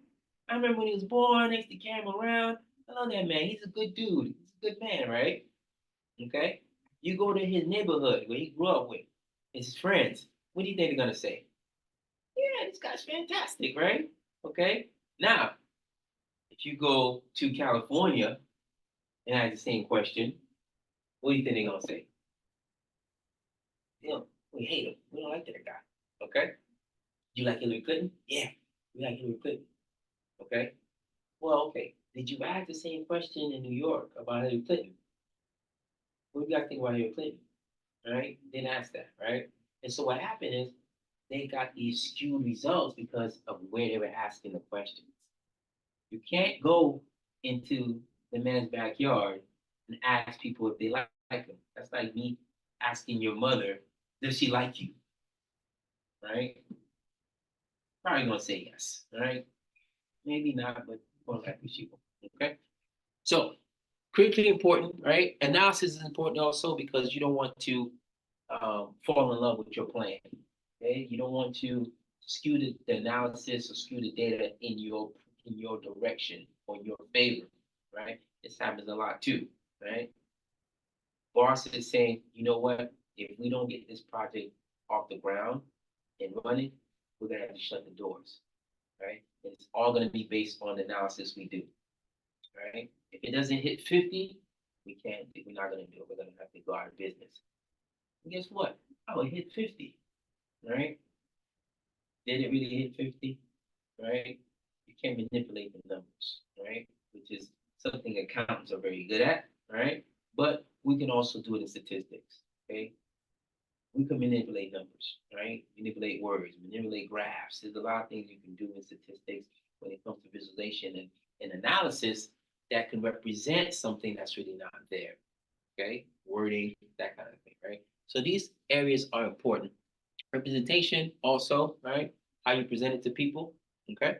I remember when he was born, I used to carry him around. I love that man. He's a good dude. He's a good man, right? Okay? You go to his neighborhood where he grew up with, his friends. What do you think they're gonna say? Yeah, this guy's fantastic, right? Okay. Now, if you go to California and ask the same question, what do you think they're gonna say? We hate him. We don't like that guy. Okay. You like Hillary Clinton? Yeah, we like Hillary Clinton. Okay. Well, okay. Did you ask the same question in New York about Hillary Clinton? What do you guys think about Hillary Clinton? Right? Didn't ask that, right? And so what happened is they got these skewed results because of where they were asking the questions. You can't go into the man's backyard and ask people if they like him. That's like me asking your mother, does she like you? Right? Probably gonna say yes, right? Maybe not, but more likely she will. Okay. So critically important, right? Analysis is important also because you don't want to fall in love with your plan. Okay, you don't want to skew the analysis or skew the data in your direction or your favor, right? This happens a lot too, right? Boss is saying, you know what? If we don't get this project off the ground and running, we're gonna have to shut the doors, right? And it's all gonna be based on the analysis we do, right? If it doesn't hit 50, we're not gonna do it. We're gonna have to go out of business. And guess what? Oh, it hit 50, right? Did it really hit 50? Right? You can't manipulate the numbers, right? Which is something accountants are very good at, right? But we can also do it in statistics, okay? We can manipulate numbers, right? Manipulate words, manipulate graphs. There's a lot of things you can do in statistics when it comes to visualization and analysis that can represent something that's really not there. Okay, wording, that kind of thing, right? So these areas are important. Representation also, right? How you present it to people, okay?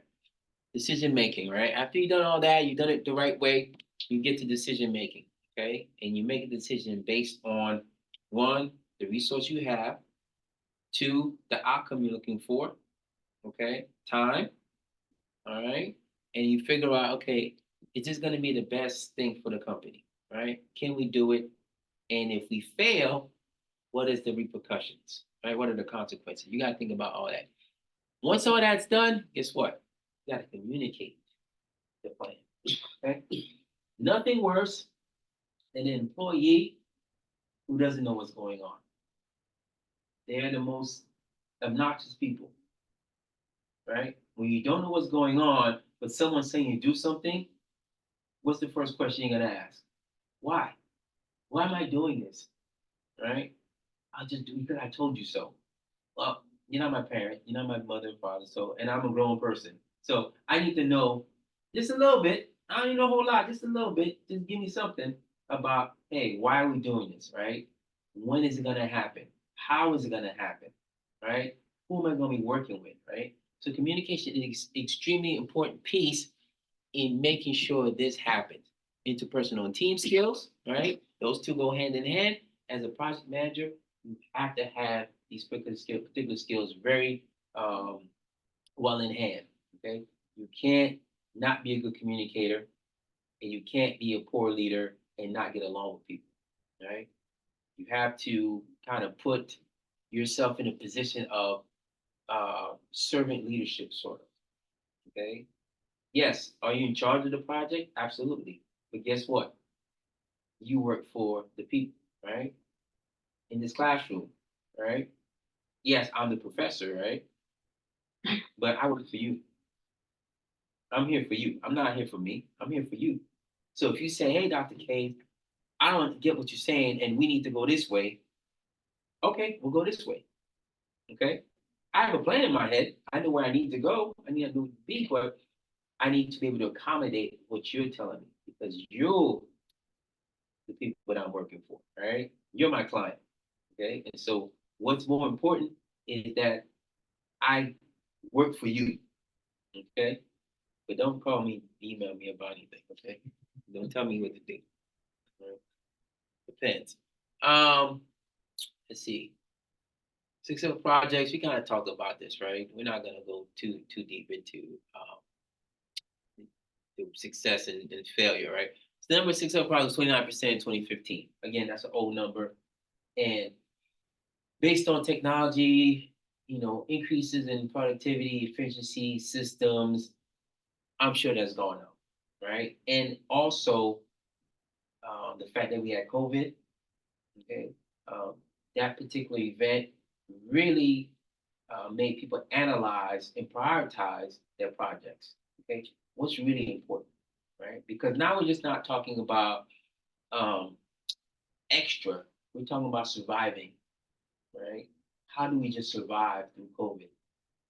Decision making, right? After you've done all that, you've done it the right way, you get to decision making, okay? And you make a decision based on one, the resource you have, two, the outcome you're looking for, okay? Time, all right? And you figure out, okay, is this going to be the best thing for the company, right? Can we do it? And if we fail, what is the repercussions, right? What are the consequences? You got to think about all that. Once all that's done, guess what? You got to communicate the plan. Okay? Nothing worse than an employee who doesn't know what's going on. They're the most obnoxious people, right? When you don't know what's going on, but someone's saying you do something, what's the first question you're gonna ask? Why? Why am I doing this? Right? I'll just do it because I told you so. Well, you're not my parent, you're not my mother and father, so, and I'm a grown person. So I need to know just a little bit. I don't need a whole lot, just a little bit. Just give me something about, hey, why are we doing this, right? When is it gonna happen? How is it gonna happen, right? Who am I gonna be working with, right? So communication is extremely important piece in making sure this happens. Interpersonal and team skills, right? Those two go hand in hand. As a project manager, you have to have these particular skills very well in hand. Okay, you can't not be a good communicator, and you can't be a poor leader and not get along with people. Right? You have to kind of put yourself in a position of servant leadership, sort of. Okay. Yes, are you in charge of the project? Absolutely. But guess what? You work for the people, right? In this classroom, right? Yes, I'm the professor, right? But I work for you. I'm here for you. I'm not here for me. I'm here for you. So if you say, hey, Dr. K, I don't get what you're saying and we need to go this way, okay, we'll go this way. Okay? I have a plan in my head. I know where I need to go. I need to be, but I need to be able to accommodate what you're telling me because you're the people that I'm working for, right? You're my client, okay? And so what's more important is that I work for you, okay? But don't call me, email me about anything, okay? Don't tell me what to do. Right? Depends. Um, let's see. Successful projects. We kind of talked about this, right? We're not gonna go too deep into success and failure, right? So the number of successful projects 29% in 2015. Again, that's an old number, and based on technology, increases in productivity, efficiency, systems, I'm sure that's gone up, right? And also the fact that we had COVID, okay, um, that particular event really made people analyze and prioritize their projects. Okay, what's really important, right? Because now we're just not talking about um, extra. We're talking about surviving, right? How do we just survive through COVID?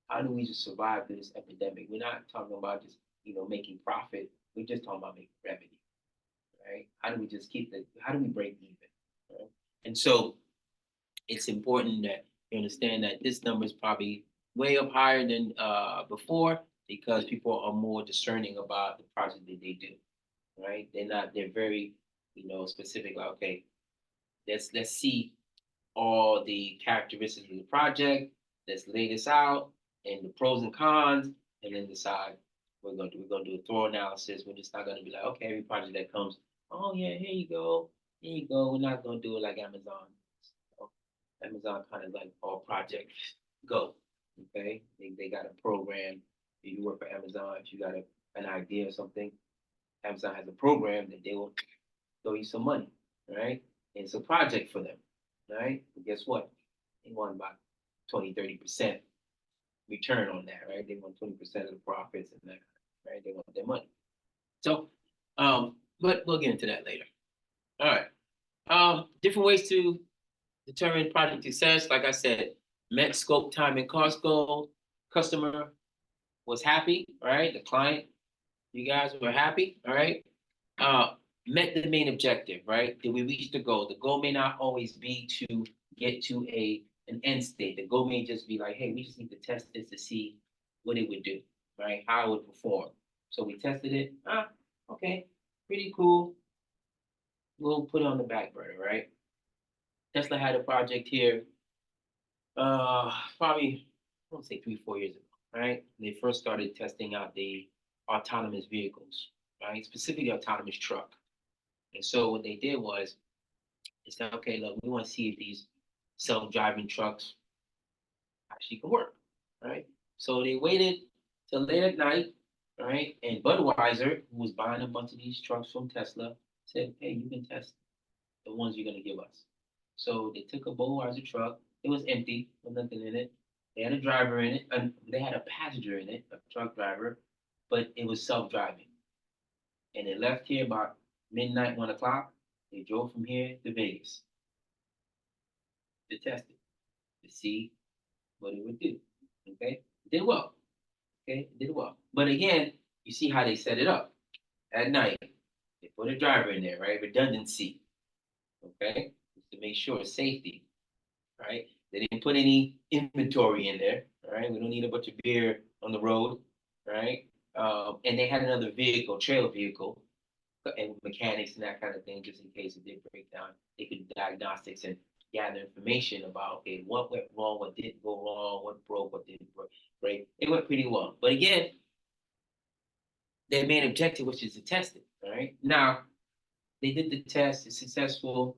How do we just survive through this epidemic? We're not talking about just making profit. We're just talking about making revenue, right? How do we just how do we break even? Right? And so it's important that you understand that this number is probably way up higher than before because people are more discerning about the project that they do, right? They're very, specific. Like, okay, let's see all the characteristics of the project. Let's lay this out and the pros and cons, and then decide what we're gonna do. We're gonna do a thorough analysis. We're just not gonna be like, okay, every project that comes, oh yeah, here you go, here you go. We're not gonna do it like Amazon. So Amazon kind of like all projects go. Okay, they got a program. If you work for Amazon, if you got an idea or something, Amazon has a program that they will throw you some money, right? And it's a project for them, right? But guess what? They want about 20-30% return on that, right? They want 20% of the profits and that, right? They want their money. So, but we'll get into that later. All right. Different ways to determine project success. Like I said, met scope, time, and cost goal. Customer was happy, right? The client, you guys were happy, all right? met the main objective, right? Did we reach the goal? The goal may not always be to get to an end state. The goal may just be like, hey, we just need to test this to see what it would do, right? How it would perform. So we tested it. Okay, pretty cool. We'll put it on the back burner, right? Tesla had a project here, probably I want to say 3, 4 years ago, right? They first started testing out the autonomous vehicles, right? Specifically autonomous truck. And so what they did was they said, okay, look, we want to see if these self-driving trucks actually can work, right? So they waited till late at night, right? And Budweiser, who was buying a bunch of these trucks from Tesla, said, hey, you can test the ones you're gonna give us. So they took a Budweiser truck. It was empty, with nothing in it. They had a driver in it, and they had a passenger in it, a truck driver, but it was self-driving. And they left here about midnight, 1 o'clock. They drove from here to Vegas to test it, to see what it would do. Okay, it did well. Okay, it did well. But again, you see how they set it up at night. They put a driver in there, right? Redundancy. Okay, just to make sure safety. Right? They didn't put any inventory in there. Right? We don't need a bunch of beer on the road. Right? And they had another vehicle, trailer vehicle, and mechanics and that kind of thing, just in case it did break down. They could do diagnostics and gather information about, okay, what went wrong, what didn't go wrong, what broke, what didn't break. It went pretty well. But again, their main objective was just to test it. All right. Now they did the test, it's successful,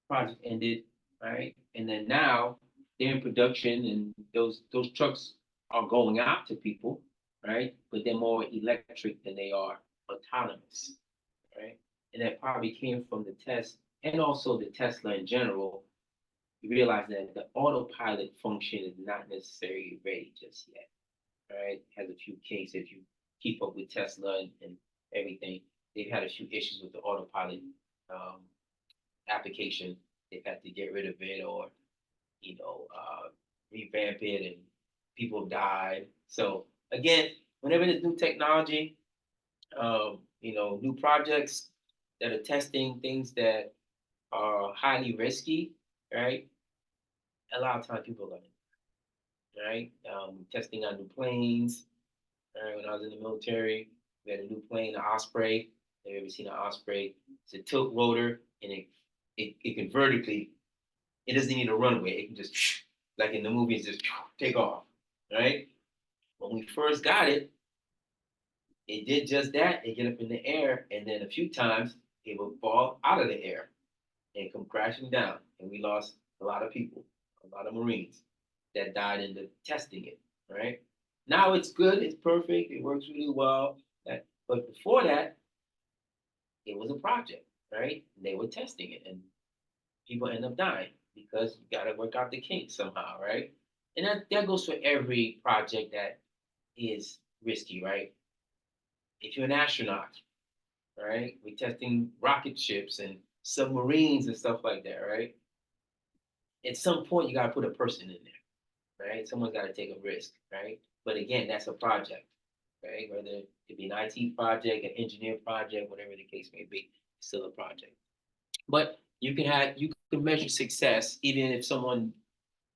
project ended, right? And then now they're in production and those trucks are going out to people, right? But they're more electric than they are autonomous, right? And that probably came from the test and also the Tesla in general. You realize that the autopilot function is not necessarily ready just yet, right? Has a few kinks if you keep up with Tesla and everything. They've had a few issues with the autopilot um, application. They've had to get rid of it or, revamp it, and people have died. So again, whenever there's new technology, new projects that are testing things that are highly risky, right? A lot of times people are going to, right? Testing on new planes. Right? When I was in the military, we had a new plane, the Osprey. Have you ever seen an Osprey? It's a tilt rotor, and it can vertically. It doesn't need a runway. It can just like in the movies, just take off. Right? When we first got it, it did just that. It get up in the air, and then a few times it would fall out of the air and come crashing down. And we lost a lot of people, a lot of Marines that died in the testing it. Right? Now it's good. It's perfect. It works really well. But before that, it was a project, right? They were testing it, and people end up dying because you got to work out the kinks somehow, right? And that goes for every project that is risky, right? If you're an astronaut, right, we're testing rocket ships and submarines and stuff like that, right? At some point, you got to put a person in there, right? Someone's got to take a risk, right? But again, that's a project, right? Whether it be an IT project, an engineer project, whatever the case may be, it's still a project. But you can measure success even if someone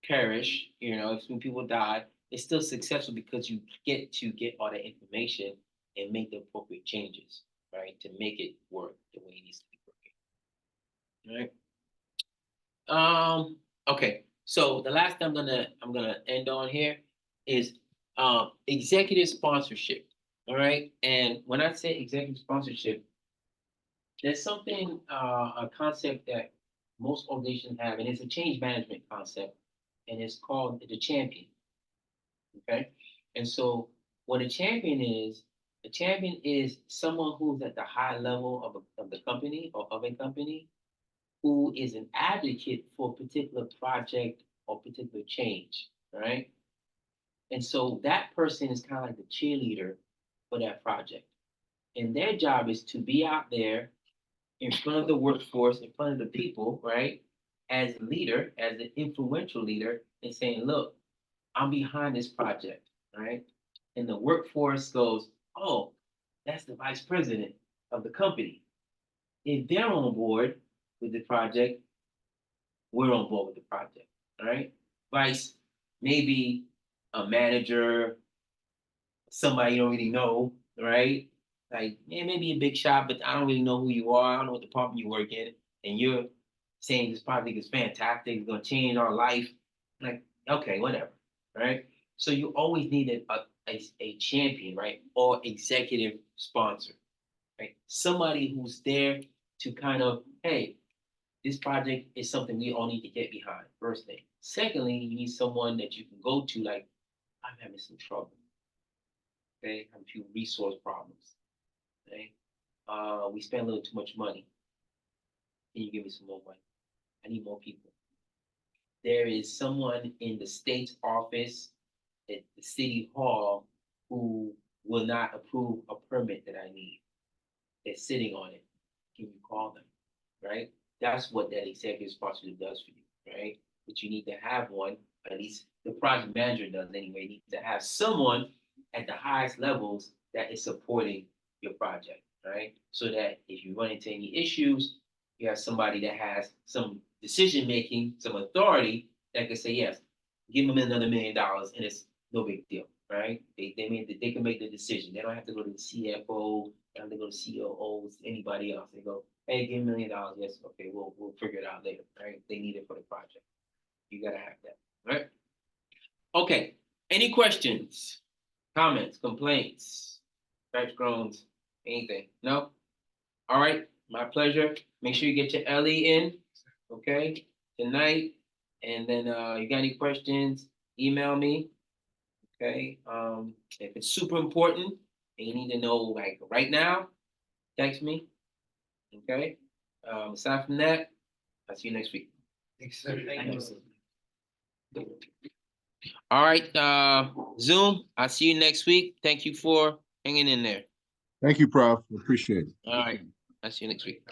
perish, if some people die, it's still successful because you get all that information and make the appropriate changes, right? To make it work the way it needs to be working. All right. Okay. So the last thing I'm gonna end on here is executive sponsorship. All right. And when I say executive sponsorship, there's something, a concept that most organizations have, and it's a change management concept, and it's called the champion. Okay. And so what a champion is someone who's at the high level of the company or of a company who is an advocate for a particular project or particular change. Right. And so that person is kind of like the cheerleader for that project. And their job is to be out there in front of the workforce, in front of the people, right? As a leader, as an influential leader, and saying, look, I'm behind this project, right? And the workforce goes, oh, that's the vice president. of the company. If they're on board with the project, we're on board with the project, all right? Vice, maybe a manager, somebody you don't really know, right? Like, yeah, maybe a big shop, but I don't really know who you are. I don't know what department you work in. And you're saying this project is fantastic, it's gonna change our life. Like, okay, whatever, right? So you always need a champion, right? Or executive sponsor, right? Somebody who's there to kind of, hey, this project is something we all need to get behind, first thing. Secondly, you need someone that you can go to, like, I'm having some trouble. Okay, I'm a few resource problems. Okay, we spend a little too much money. Can you give me some more money? I need more people. There is someone in the state's office at the city hall who will not approve a permit that I need. They're sitting on it. Can you call them? Right? That's what that executive sponsorship does for you, right? But you need to have one, at least the project manager does anyway. You need to have someone at the highest levels that is supporting your project, right? So that if you run into any issues, you have somebody that has some decision making, some authority that can say, yes, give them another $1 million and it's no big deal, right? They can make the decision. They don't have to go to the CFO, they don't have to go to COOs, anybody else. They go, hey, give $1 million. Yes, okay, we'll figure it out later, right? They need it for the project. You gotta have that, right? Okay. Any questions, comments, complaints, backgrounds, anything? No? All right, my pleasure. Make sure you get your LE in, okay, tonight. And then you got any questions, email me. Okay. If it's super important and you need to know like right now, text me. Okay. Aside from that, I'll see you next week. Thanks, sir. Thank you. All right, Zoom, I'll see you next week. Thank you for hanging in there. Thank you, Prof. Appreciate it. All right, I'll see you next week.